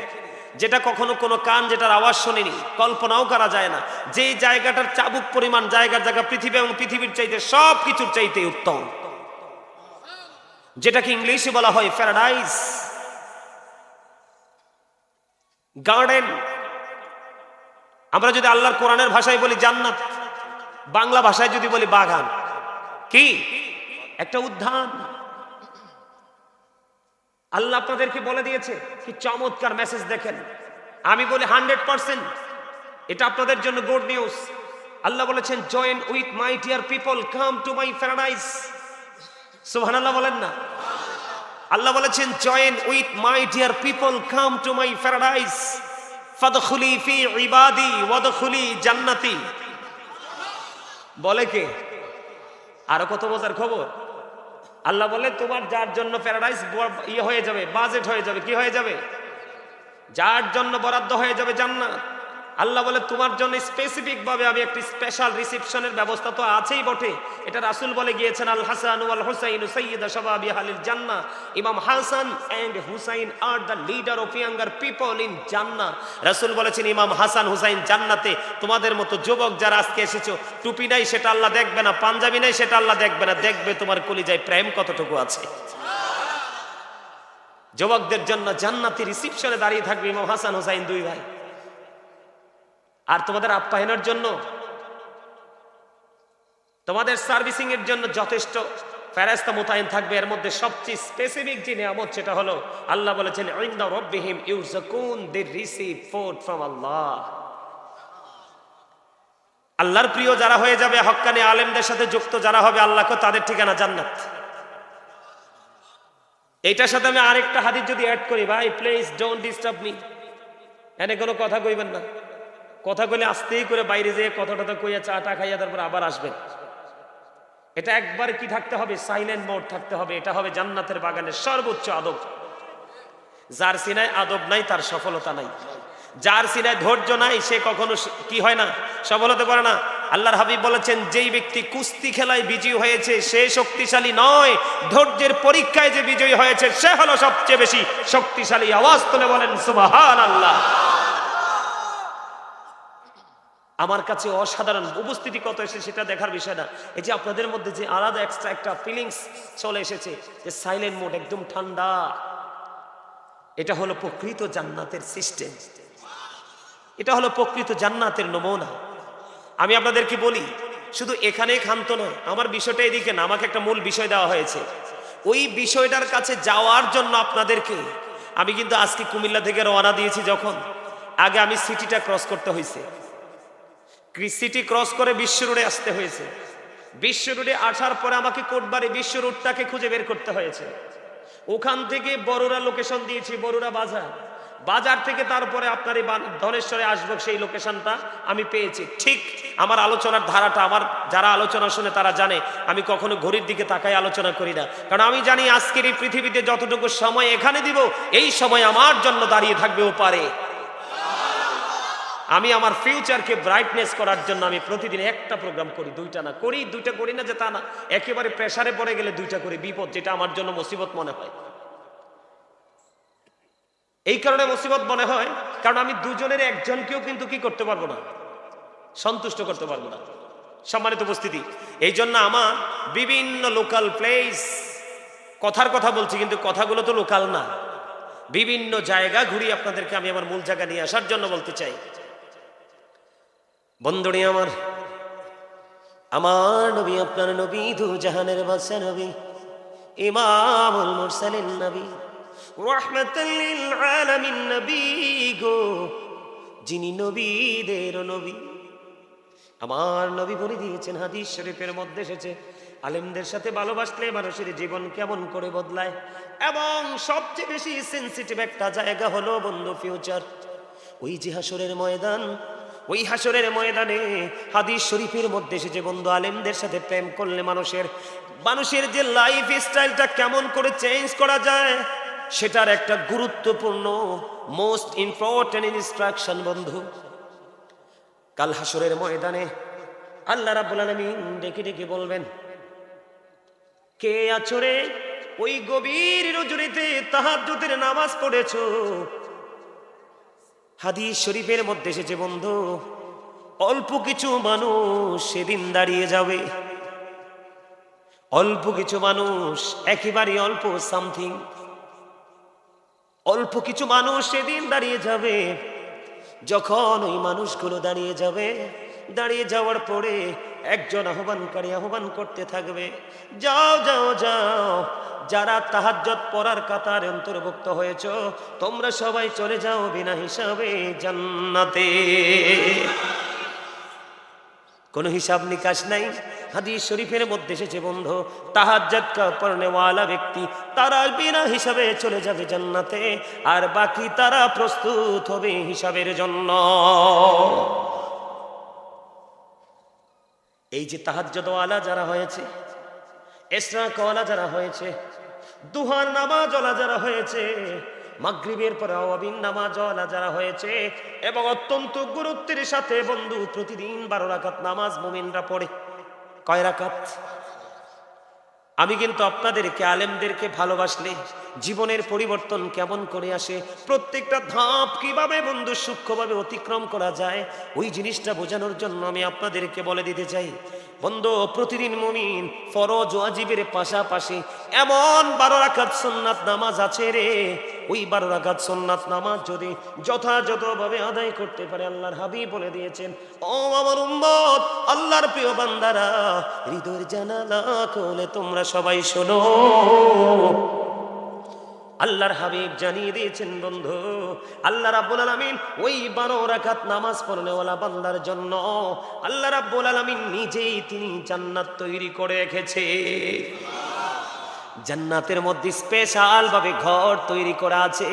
A: যেটা কখনো কোনো কান যেটার আওয়াজ শোনেনি, কল্পনাও করা যায় না। যে জায়গাটার চাবুক পরিমাণ জায়গা পৃথিবী এবং পৃথিবীর চাইতে সব কিছুর চাইতে উত্তম, যেটাকে ইংলিশে বলা হয় প্যারাডাইস, গার্ডেন। আমরা যদি আল্লাহর কোরআনের ভাষায় বলি জান্নাত, বাংলা ভাষায় যদি বলি বাগান, কি একটা উদ্যান। আল্লাহ আপনাদেরকে বলে দিয়েছে, কি চমৎকার মেসেজ দেখেন। আমি বলি 100% এটা আপনাদের জন্য গুড নিউজ। আল্লাহ বলেছেন, join with my dear people, come to my paradise. সুবহানাল্লাহ বলেন না? আল্লাহ বলেছেন, join with my dear people, come to my paradise, ফাদখুলি ফি ইবাদি ওয়াদখুলি জান্নাতি। বলে কে? আরো কত মজার খবর। আল্লাহ বলে, তোমার যার জন্য প্যারাডাইস ইয়ে হয়ে যাবে, বাজেট হয়ে যাবে, কি হয়ে যাবে? যার জন্য বরাদ্দ হয়ে যাবে জান্নাত। আল্লাহ বলে, তোমার জন্য স্পেসিফিক ভাবে আমি একটি স্পেশাল রিসেপশনের ব্যবস্থা তো আছেই বটে। এটা রাসূল বলে গিয়েছেন, আল হাসান ওয়াল হুসাইন সাইয়্যিদা শাবাবি আহলিল জান্নাহ। ইমাম Hasan and Husain are the leader of younger people in জান্নাহ। রাসূল বলেছেন, ইমাম হাসান হুসাইন জান্নাতে। তোমাদের মতো যুবক যারা আজকে এসেছো, টুপি নাই সেটা আল্লাহ দেখবে না, পাঞ্জাবি নাই সেটা আল্লাহ দেখবে না, দেখবে তোমার কলিজায় প্রেম কতটুকু আছে। যুবকদের জন্য জান্নাতি রিসেপশনে দাঁড়িয়ে থাকবে ইমাম হাসান হুসাইন, দুই ভাই। আর তোমাদের আপ্যায়নের জন্য, তোমাদের সার্ভিসিং এর জন্য যথেষ্ট ফেরেশতা মোতায়েন থাকবে। এর মধ্যে সবচেয়ে স্পেসিফিক যে নিয়ামত সেটা হলো, আল্লাহ বলেছেন, ইনদা রাব্বিহিম ইউযাকুন, দে রিসিভ ফুড ফ্রম আল্লাহ। আল্লাহর প্রিয় যারা হয়ে যাবে, হক্কানি আলেমদের সাথে যুক্ত যারা হবে, আল্লাহকে তাদের ঠিকানা জান্নাত। এইটার সাথে আমি আরেকটা হাদিস যদি অ্যাড করি, ভাই প্লিজ ডোন্ট ডিস্টার্ব মি, এনে কোনো কথা কইবেন না। কথা কইলে আস্তেই করে বাইরে যেয়ে কথাটা কইয়া চাটা খাইয়া তারপর আবার আসবেন। এটা একবার কি থাকতে হবে? সাইলেন্ট মোড থাকতে হবে। এটা হবে জান্নাতের বাগানের সর্বোচ্চ আদব। যার সিনায় আদব নাই তার সফলতা নাই। যার সিনায় ধৈর্য নাই সে কখনো কি হয় না, সফল হতে পারে না। আল্লাহর হাবিব বলেছেন, যেই ব্যক্তি কুস্তি খেলায় বিজয়ী হয়েছে সে শক্তিশালী নয়, ধৈর্যের পরীক্ষায় যে বিজয়ী হয়েছে সে হলো সবচেয়ে বেশি শক্তিশালী। আওয়াজ তুলে বলেন সুবহানাল্লাহ। আমার কাছে অসাধারণ উপস্থিতি কত এসেছে সেটা দেখার বিষয় না। এই যে আপনাদের মধ্যে যে আলাদা এক্সট্রা একটা ফিলিংস চলে এসেছে, যে সাইলেন্ট মোড, একদম ঠান্ডা, এটা হলো প্রকৃত জান্নাতের সিস্টেম। এটা হলো প্রকৃত জান্নাতের নমুনা। আমি আপনাদেরকে বলি, শুধু এখানেই ক্ষান্ত নয়, আমার বিষয়টা এদিকে না, আমাকে একটা মূল বিষয় দেওয়া হয়েছে। ওই বিষয়টার কাছে যাওয়ার জন্য আপনাদেরকে, আমি কিন্তু আজকে কুমিল্লা থেকে রওনা দিয়েছি যখন, আগে আমি সিটিটা ক্রস করতে হয়েছে, সিটি ক্রস করে বিশ্ব রোডে আসতে হয়েছে। বিশ্ব রোডে আসার পরে আমাকে কোটবাড়ি বিশ্ব রোডটাকে খুঁজে বের করতে হয়েছে। ওখান থেকে বড়ুরা লোকেশন দিয়েছি, বড়ুরা বাজার, বাজার থেকে তারপরে আপনার এই ধনেশ্বরে আসবো, সেই লোকেশনটা আমি পেয়েছি। ঠিক আমার আলোচনার ধারাটা, আমার যারা আলোচনা শুনে তারা জানে আমি কখনো ঘড়ির দিকে তাকাই আলোচনা করি না, কারণ আমি জানি আজকের এই পৃথিবীতে যতটুকু সময় এখানে দিব, এই সময় আমার জন্য দাঁড়িয়ে থাকবে ওপারে। আমি আমার ফিউচারকে ব্রাইটনেস করার জন্য আমি প্রতিদিন একটা প্রোগ্রাম করি, দুইটা না করি, দুইটা করি না যে তা না, একেবারে প্রেসারে পড়ে গেলে দুইটা করি, বিপদ, যেটা আমার জন্য মুসিবত মনে হয়। এই কারণে মুসিবত মনে হয়, কারণ আমি দুজনের একজনকেও কিন্তু কি করতে পারবো না, সন্তুষ্ট করতে পারবো না। সম্মানিত উপস্থিতি, এই জন্য আমার বিভিন্ন লোকাল প্লেস, কথার কথা বলছি কিন্তু কথাগুলো তো লোকাল না, বিভিন্ন জায়গা ঘুরি আপনাদেরকে আমি আমার মূল জায়গা নিয়ে আসার জন্য বলতে চাই। বন্ধুরে আমার, আমার নবী, আপনার নবী, দু জাহানের বাদশা নবী, ইমামুল মুরসালিন নবী, রাহমাতাল লিল আলামিন নবী গো, যিনি নবীদের নবী। আমার নবী বলে দিয়েছেন, হাদিস শরীফের মধ্যে এসেছে, আলেমদের সাথে ভালোবাসলে মানুষের জীবন কেমন করে বদলায়। এবং সবচেয়ে বেশি সেনসিটিভ একটা জায়গা হলো বন্ধু ফিউচার। ওই যে হাসরের ময়দান, ওই হাসরের ময়দানে হাদিস শরীফের মধ্যে এসেছে বন্ধু, আলেমদের সাথে প্রেম করলে মানুষের যে লাইফ স্টাইলটা কেমন করে চেঞ্জ করা যায়, সেটার একটা গুরুত্বপূর্ণ মোস্ট ইম্পর্টেন্ট ইনস্ট্রাকশন বন্ধু। কাল হাসরের ময়দানে আল্লাহ রাব্বুল আলামিন ডেকে ডেকে বলবেন, কে আছো রে ওই গভীর রজনীতে তাহাজ্জুদের নামাজ পড়েছো? হাদিস শরীফের মধ্যে এসেছে বন্ধু, অল্প কিছু মানুষ সেদিন দাঁড়িয়ে যাবে। অল্প কিছু মানুষ, একেবারে অল্প, সামথিং, অল্প কিছু মানুষ সেদিন দাঁড়িয়ে যাবে। যখন ওই মানুষগুলো দাঁড়িয়ে যাবে, দাঁড়িয়ে যাওয়ার পরে একজন আহ্বানকারী আহ্বান করতে থাকবে, যাও যাও যাও, যারা তাহাজ্জুদ পড়ার কাতারে অন্তর্ভুক্ত হয়েছ তোমরা সবাই চলে যাও বিনা হিসাবে জান্নাতে। কোনো হিসাব নিকাশ নাই। হাদিস শরীফের মধ্যে এসেছে বন্ধু, তাহাজ্জুদ পড়নেওয়ালা ব্যক্তি তারা বিনা হিসাবে চলে যাবে জান্নাতে, আর বাকি তারা প্রস্তুত হবে হিসাবের জন্য। এই যে তাহাজ্জুদওয়ালা যারা হয়েছে, ইশরাকওয়ালা যারা হয়েছে, দুহার নামাজওয়ালা যারা হয়েছে, মাগরিবের পরে আওয়াবিন নামাজওয়ালা যারা হয়েছে, এবং অত্যন্ত গুরুত্বের সাথে বন্ধু প্রতিদিন 12 রাকাত নামাজ মুমিনরা পড়ে। কয় রাকাত? আমি কিন্তু আপনাদেরকে, আলেমদেরকে ভালোবাসলে জীবনের পরিবর্তন কেমন করে আসে, প্রত্যেকটা ধাপ কিভাবে বন্ধু সূক্ষ্মভাবে অতিক্রম করা যায়, ওই জিনিসটা বোঝানোর জন্য আমি আপনাদেরকে বলে দিতে চাই বন্ধু, প্রতিদিন মুমিন ফরজ ওয়াজিবের পাশাপাশি এমন 12 রাকাত সুন্নাত নামাজ আছে রে, ওই 12 রাকাত সুন্নাত নামাজ যদি যথাযথভাবে আদায় করতে পারে, আল্লাহর হাবিব বলে দিয়েছেন, ও আমার উম্মত, আল্লাহর প্রিয় বান্দারা, হৃদয়ের জানালা খুলে তোমরা সবাই শোনো। আল্লাহর হাবিব জানিয়ে দিয়েছেন বন্ধু, আল্লাহ রাব্বুল আলামিন ওই 12 রাকাত নামাজ পড়নেওয়ালা বান্দার জন্য আল্লাহ রাব্বুল আলামিন নিজেই তিনি জান্নাত তৈরি করে রেখেছে। জান্নাতের মধ্যে স্পেশাল ভাবে ঘর তৈরি করা আছে।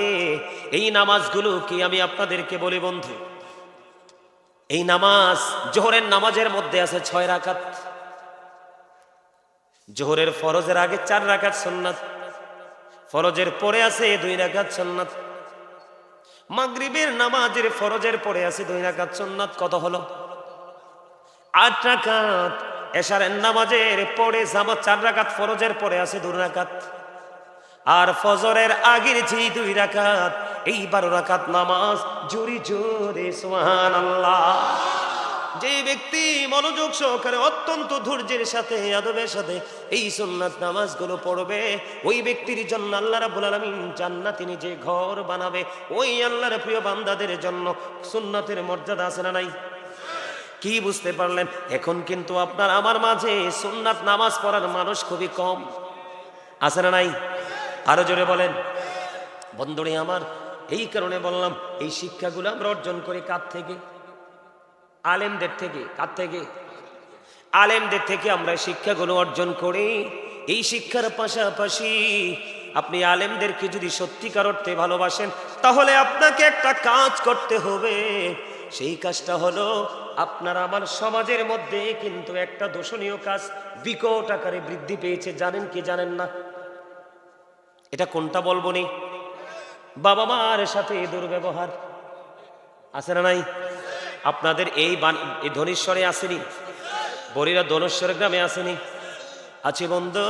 A: এই নামাজগুলো কি আমি আপনাদেরকে বলি বন্ধু, এই নামাজ জোহরের নামাজের মধ্যে আছে 6 রাকাত, জোহরের ফরজের আগে 4 রাকাত সুন্নাত, ফরজের পরে আছে 2 রাকাত সুন্নাত, মাগরিবের নামাজের ফরজের পরে আছে 2 রাকাত সুন্নাত, কত হলো? 8 রাকাত। এশারের নামাজের পরে জামাত 4 রাকাত, ফরজের পরে আছে 2 রাকাত, আর ফজরের আগের যে 2 রাকাত, এই 12 রাকাত নামাজ। জোরে জোরে সুবহানাল্লাহ। যে ব্যক্তি মনোযোগ সহকারে অত্যন্ত ধৈর্যের সাথে আদবের সাথে এই সুন্নাত নামাজগুলো পড়বে, ওই ব্যক্তির জন্য আল্লাহ রাব্বুল আলামিন জান্নাতে নিজে ঘর বানাবে। ওই আল্লাহর প্রিয় বান্দাদের জন্য সুন্নাতের মর্যাদা আছে না নাই? কি বুঝতে পারলেন? এখন কিন্তু আপনার আমার মাঝে সুন্নাত নামাজ পড়ার মানুষ খুবই কম, আছে না নাই? আরো জোরে বলেন। বন্ধুরে আমার, এই কারণে বললাম, এই শিক্ষাগুলো আমরা অর্জন করি কার থেকে? আলেমদের থেকে। কার থেকে? আলেমদের থেকে আমরা শিক্ষাগুলো অর্জন করি। এই শিক্ষার পাশাপাশি আপনি আলেমদেরকে যদি সত্যিকার অর্থে ভালোবাসেন, তাহলে আপনাকে একটা কাজ করতে হবে। সেই কাজটা হলো, আপনার আমার সমাজের মধ্যে কিন্তু একটা দূষণীয় কাজ বিকট আকারে বৃদ্ধি পেয়েছে, জানেন কি জানেন না? এটা কোনটা বলবো নি? বাবা মার সাথে দুর্ব্যবহার, আছে না নাই? আপনাদের এই ধনেশ্বরে আসেনি? বরিরা ধনেশ্বর গ্রামে আসেনি? আছে বন্ধু।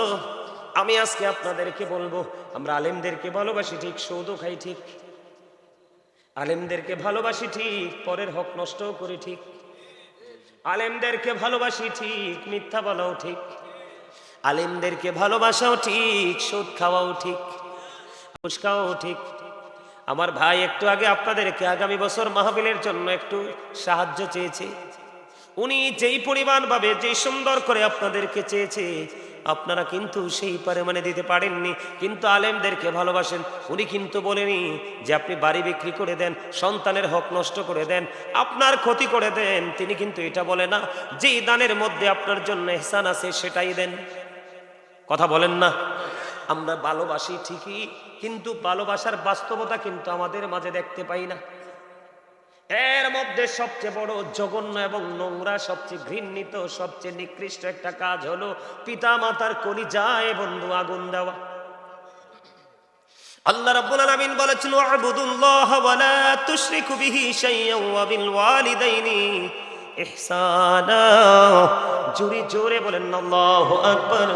A: আমি আজকে আপনাদেরকে বলবো, আমরা আলেমদেরকে ভালোবাসি ঠিক, সৌদও খাই ঠিক, আলেমদেরকে ভালোবাসি ঠিক, পরের হক নষ্ট করি ঠিক, আলেমদেরকে ভালোবাসি ঠিক, মিথ্যা বলাও ঠিক, আলেমদেরকে ভালোবাসাও ঠিক, সুদ খাওয়াও ঠিক, ঘুষ খাওয়াও ঠিক। আমার ভাই একটু আগে আপনাদেরকে আগামী বছর মাহফিলের জন্য একটু সাহায্য চেয়েছে। উনি যেই পরিমাণ ভাবে, যে সুন্দর করে আপনাদেরকে চেয়েছে, আপনারা কিন্তু সেই পরিমাণে দিতে পারেননি। কিন্তু আলেমদেরকে ভালোবাসেন। উনি কিন্তু বলেনি যে আপনি বাড়ি বিক্রি করে দেন, সন্তানের হক নষ্ট করে দেন, আপনার ক্ষতি করে দেন। তিনি কিন্তু এটা বলে না, যেই দানের মধ্যে আপনার জন্য ইহসান আছে সেটাই দেন। কথা বলেন না? আমরা ভালোবাসি ঠিকই, কিন্তু ভালোবাসার বাস্তবতা কিন্তু আমাদের মাঝে দেখতে পাই না। এর মধ্যে সবচেয়ে বড় জঘন্য এবং নোংরা, সবচেয়ে ঘৃণিত, সবচেয়ে নিকৃষ্ট একটা কাজ হলো পিতা মাতার কলিজায় বন্ধু আগুন দেওয়া। আল্লাহ রাব্বুল আলামিন বলেছেন, ওয়া'বুদুল্লাহ ওয়া লা তুশরিকু বিহি শাইয়্যান ওয়া বিল ওয়ালিদাইনি ইহসানা। জোরে জোরে বলেন আল্লাহু আকবার।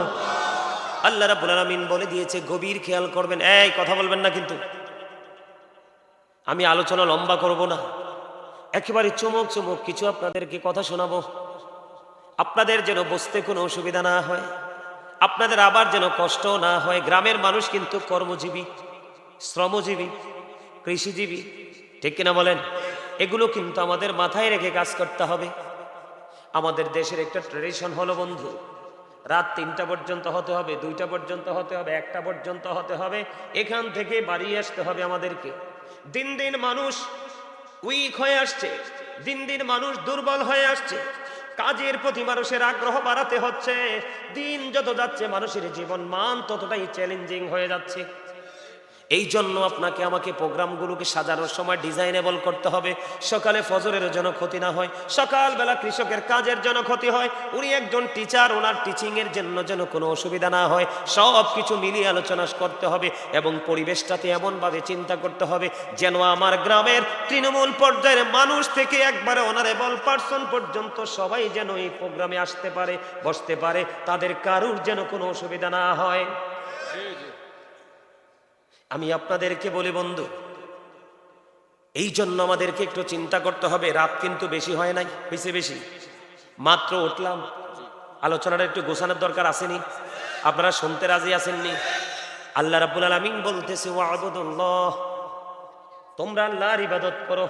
A: আল্লাহ রাব্বুল আলামিন বলে দিয়েছে, গভীর খেয়াল করবেন, এই কথা বলবেন না কিন্তু। আমি আলোচনা লম্বা করব না, একেবারে চমক চমক কিছু আপনাদেরকে কথা শোনাবো, আপনাদের যেন বুঝতে কোনো অসুবিধা না হয়, আপনাদের আবার যেন কষ্ট না হয়। গ্রামের মানুষ কিন্তু কর্মজীবী, শ্রমজীবী, কৃষিজীবী, ঠিক কিনা বলেন? এগুলো কিন্তু আমাদের মাথায় রেখে কাজ করতে হবে। আমাদের দেশের একটা ট্রেডিশন হলো বন্ধু, রাত 3টা পর্যন্ত হতে হবে, 2টা পর্যন্ত হতে হবে, 1টা পর্যন্ত হতে হবে, এখান থেকে বাড়িয়ে আসতে হবে আমাদেরকে। দিন দিন মানুষ উইক হয়ে আসছে, দিন দিন মানুষ দুর্বল হয়ে আসছে, কাজের প্রতি মানুষের আগ্রহ বাড়াতে হচ্ছে। দিন যত যাচ্ছে মানুষের জীবন মান ততটাই চ্যালেঞ্জিং হয়ে যাচ্ছে। এই জন্য আপনাকে আমাকে প্রোগ্রামগুলোকে সাজানোর সময় ডিজাইনেবল করতে হবে। সকালে ফজরের যেন ক্ষতি না হয়, সকালবেলা কৃষকের কাজের জন্য ক্ষতি হয়, উনি একজন টিচার, ওনার টিচিংয়ের জন্য যেন কোনো অসুবিধা না হয়, সব কিছু মিলিয়ে আলোচনা করতে হবে। এবং পরিবেশটাতে এমনভাবে চিন্তা করতে হবে যেন আমার গ্রামের তৃণমূল পর্যায়ের মানুষ থেকে একবারে অনারেবল পার্সন পর্যন্ত সবাই যেন এই প্রোগ্রামে আসতে পারে, বসতে পারে, তাদের কারুর যেন কোনো অসুবিধা না হয়। আমি আপনাদেরকে বলি বন্ধু, এই জন্য আমাদেরকে একটু চিন্তা করতে হবে। রাত কিন্তু বেশি হয় নাই, হয়েছে বেশি, মাত্র উঠলাম, আলোচনাটা একটু গোছানোর দরকার আসেনি? আপনারা শুনতে রাজি আসেননি? আল্লাহ রাব্বুল আলামিন বলতেছে, ওয়া'বুদুল্লাহ, তোমরা আল্লাহর ইবাদত করো,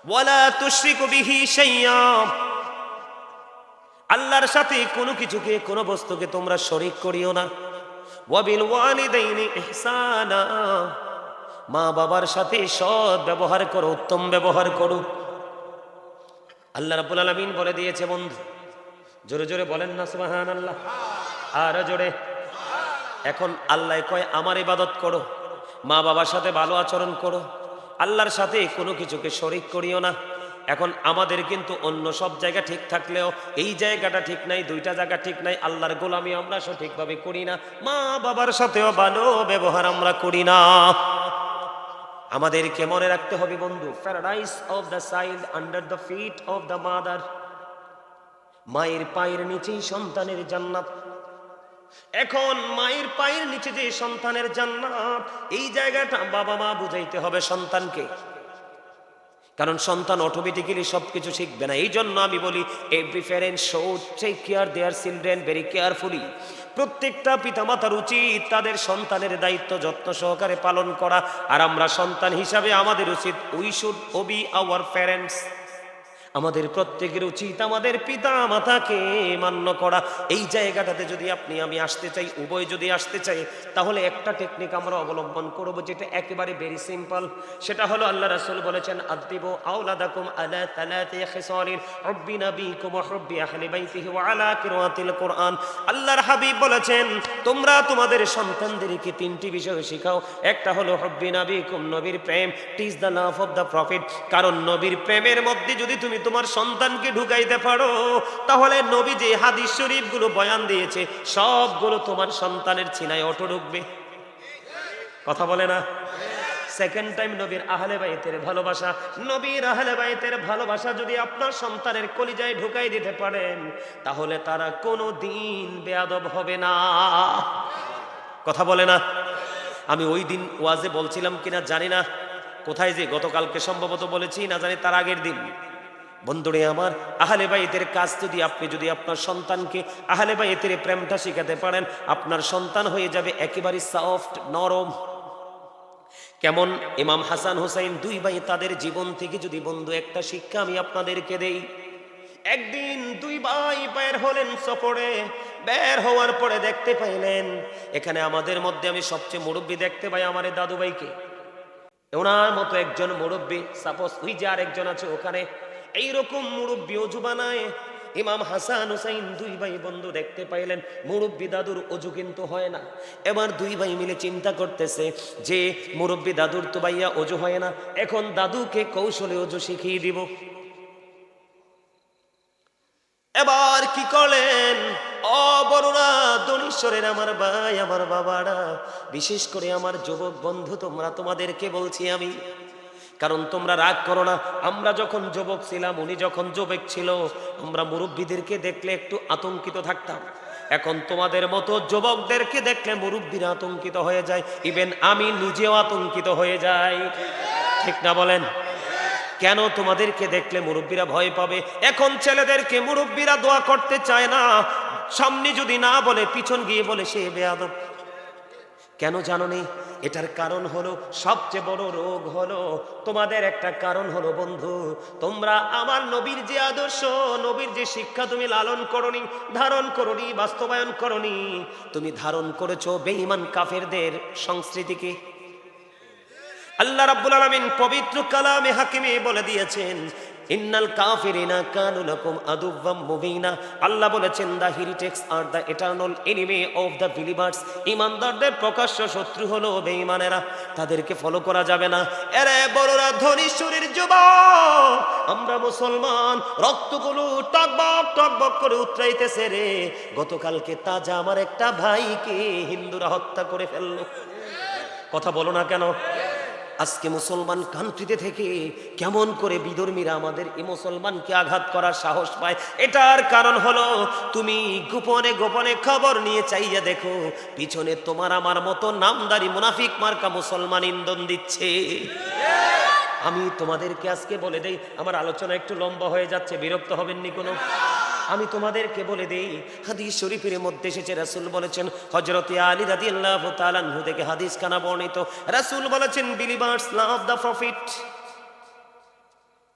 A: ওয়ালা তুশরিকু বিহি শাইয়্যা, আল্লাহর সাথে কোনো কিছুকে, কোনো বস্তুকে তোমরা শরীক করিও না। ওয়াবিল ওয়ালিদাইনি ইহসানা, মা বাবার সাথে সৎ ব্যবহার করো, উত্তম ব্যবহার করো। আল্লাহ রাব্বুল আলামিন বলে দিয়েছে বন্ধু, জোরে জোরে বলেন না সুবহানাল্লাহ, আর জোরে। এখন আল্লাহ কয় আমার ইবাদত করো, মা বাবার সাথে ভালো আচরণ করো, আল্লাহর সাথে কোনো কিছুকে শরীক করিও না। এখন আমাদের কিন্তু অন্য সব জায়গা ঠিক থাকলেও এই জায়গাটা ঠিক নাই, 2টা জায়গা ঠিক নাই। আল্লাহর গোলামি আমরা সঠিকভাবে করি না, মা বাবার সাথেও ভালো ব্যবহার আমরা করি না। আমাদেরকে মনে রাখতে হবে বন্ধু, paradise of the child under the feet of the mother, মায়ের পায়ের নিচেই সন্তানের জান্নাত। এখন মায়ের পায়ের নিচে যে সন্তানের জান্নাত, এই জায়গাটা বাবা মা বুঝাইতে হবে সন্তানকে, কারণ সন্তান অটোমেটিক্যালি সবকিছু শিখবে না। এই জন্য আমি বলি, every parent should take care their children very carefully. প্রত্যেকটা পিতামাতার উচিত তাদের সন্তানের দায়িত্ব যত্ন সহকারে পালন করা। আর আমরা সন্তান হিসাবে আমাদের উচিত, we should Obi our parents, আমাদের প্রত্যেকের উচিত আমাদের পিতা মাতাকে মান্য করা। এই জায়গাটাতে যদি আপনি আমি আসতে চাই, উভয় যদি আসতে চাই, তাহলে একটা টেকনিক আমরা অবলম্বন করব, যেটা একেবারে ভেরি সিম্পল। সেটা হলো আল্লাহ রাসূল বলেছেন, আদিবু আওলাদাকুম আলা তালাতি খিসালিন, হুব্বি নবিকুম ওয়া হুব্বি আহলি বাইতিহি ওয়া আলা কিরাতিল কুরআন। আল্লাহর হাবিব বলেছেন, তোমরা তোমাদের সন্তানদেরকে 3টি বিষয় শেখাও। একটা হলো হুব্বি নবিকুম, নবীর প্রেম, teach the love of the prophet. কারণ নবীর প্রেমের মধ্যে যদি তুমি তোমার সন্তানকে ঢুকাইতে পারো, তাহলে নবী যে হাদিস শরীফগুলো বয়ান দিয়েছে সবগুলো তোমার সন্তানের ছিনায় অটো ঢুকবে। কথা বলে না? সেকেন্ড টাইম, নবীর আহলে বাইতের ভালোবাসা, নবীর আহলে বাইতের ভালোবাসা যদি আপনার সন্তানের কলিজায় ঢুকাই দিতে পারেন, তাহলে তারা কোনো দিন বেয়াদব হবে না। কথা বলে না? আমি ওই দিন ওয়াজে বলছিলাম কিনা জানি না, কোথায় যে গতকালকে সম্ভবত বলেছি, না জানি তার আগের দিন। বন্ধুরে আমার, আহলে বাইতের কাজ যদি আপনি যদি আপনার সন্তানকে আহলে বাইতের প্রেমটা শিখাতে পারেন, আপনার সন্তান হয়ে যাবে একেবারে সফট, নরম। কেমন? ইমাম হাসান হুসাইন 2 ভাই, তাদের জীবন থেকে যদি বন্ধু একটা শিক্ষা আমি আপনাদেরকে দেই। একদিন 2 ভাই বের হলেন সফরে, বের হওয়ার পরে দেখতে পাইলেন, এখানে আমাদের মধ্যে আমি সবচেয়ে মুরব্বী দেখতে পাই আমার দাদু ভাইকে। ওনার মতো একজন মুরব্বী, সাপোজ ওই যে আর একজন আছে ওখানে, এইরকম মুরব্বী অজু বানায়। ইমাম হাসান হুসাইন 2 ভাই বন্ধু দেখতে পাইলেন, মুরব্বী দাদুর অজু কিন্তু হয় না। এবার 2 ভাই মিলে চিন্তা করতেছে যে মুরব্বী দাদুর তো ভাইয়া অজু হয় না, এখন দাদুকে কৌশলে অজু শিখিয়ে দিব। এবার কি করলেন? ও বড়রা, দনীশ্বরের আমার ভাই, আমার বাবারা, বিশেষ করে আমার যুবক বন্ধু, তোমাদেরকে বলছি আমি, কারণ তোমরা রাগ করো না, আমরা যখন যুবক ছিলাম, উনি যখন যুবক ছিল, আমরা মুরব্বীদেরকে দেখলে একটু আতঙ্কিত থাকতাম। এখন তোমাদের মতো যুবকদেরকে দেখলে মুরব্বীরা আতঙ্কিত হয়ে যায়, ইভেন আমি নিজেও আতঙ্কিত হয়ে যাই। ঠিক না বলেন? কেন তোমাদেরকে দেখলে মুরব্বীরা ভয় পাবে? এখন ছেলেদেরকে মুরব্বীরা দোয়া করতে চায় না, সামনে যদি না বলে পিছন গিয়ে বলে সে বেয়াদব। কেন জানো নি? এটার কারণ হলো, সবচেয়ে বড় রোগ হলো তোমাদের একটা কারণ হলো বন্ধু, তোমরা আমার নবীর যে আদর্শ, নবীর যে শিক্ষা তুমি লালন করনি, ধারণ করনি, বাস্তবায়ন করনি, তুমি ধারণ করেছো বেঈমান কাফেরদের সংস্কৃতিকে। আল্লাহ রাব্বুল আলামিন পবিত্র কালামে হাকিমে বলে দিয়েছেন, ইন্নাল কাফিরিনা কানু লাকুম আদুওয়াম মুবিনা। আল্লাহ বলেছেন, the heretics are the eternal enemy of the believers. ঈমানদারদের প্রকাশ্য শত্রু হলো বেঈমানেরা, তাদেরকে ফলো করা যাবে না। এরে বড়রা, ধনী শরীর যুবক, আমরা মুসলমান, রক্তগুলো টকবক টকবক করে উতরাইতেছে রে। গতকালকে তাজা আমার একটা ভাইকে হিন্দুরা হত্যা করে ফেললো। কথা বলো না কেন? আজকে মুসলমান কান্ট্রিতে থেকে কেমন করে বিধর্মীরা আমাদের এই মুসলমানকে আঘাত করার সাহস পায়? এটার কারণ হলো তুমি গোপনে গোপনে খবর নিয়ে চাইয়া দেখো, পিছনে তোমার আমার মতো নামদারি মুনাফিক মার্কা মুসলমান ইন্ধন দিচ্ছে। আমি তোমাদেরকে আজকে বলে দেই, আমার আলোচনা একটু লম্বা হয়ে যাচ্ছে, বিরক্ত হবেননি কোনো? আমি তোমাদেরকে বলে দেই, হাদিস শরীফের মধ্যে এসেছে, রাসূল বলেছেন, হযরত আলী রাদিয়াল্লাহু তাআলা আনহু থেকে হাদিস কানা বর্ণিত, রাসূল বলেছেন, বিলিভার্স লাভ দ্য প্রফিট।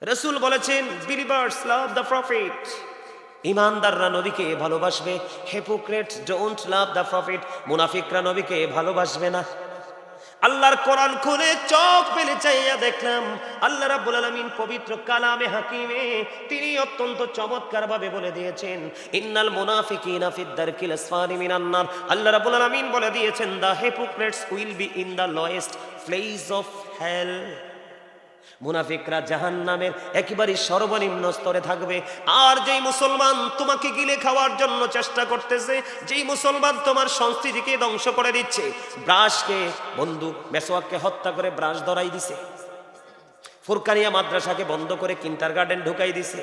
A: রাসূল বলেছেন, বিলিভার্স লাভ দ্য প্রফিট। ঈমানদাররা নবীকে ভালোবাসবে, hypocrites don't love the profit. মুনাফিকরা নবীকে ভালোবাসবে না। আল্লাহর কোরআন খুলে চোখ মেলে চাইয়া দেখলাম, আল্লাহ রাব্বুল আলামিন পবিত্র কালামে হাকিমে তিনি অত্যন্ত চমৎকার ভাবে বলে দিয়েছেন, ইন্নাল মুনাফিকিনা ফিদ দারকিল আসফালি মিনান নার। আল্লাহ রাব্বুল আলামিন বলে দিয়েছেন, the hypocrites will be in the lowest place of hell. মুনাফিকরা জাহান্নামের একেবারে সর্বনিম্ন স্তরে থাকবে। আর যেই মুসলমান তোমাকে গিলে খাওয়ার জন্য চেষ্টা করতেছে, যেই মুসলমান তোমার সংস্কৃতিকে ধ্বংস করে দিচ্ছে, ব্রাশকে, বন্ধু মেসওয়াককে হত্যা করে ব্রাশ ধরাই দিছে, ফুরকানিয়া মাদ্রাসাকে বন্ধ করে কিন্ডারগার্টেন ঢুকাই দিছে,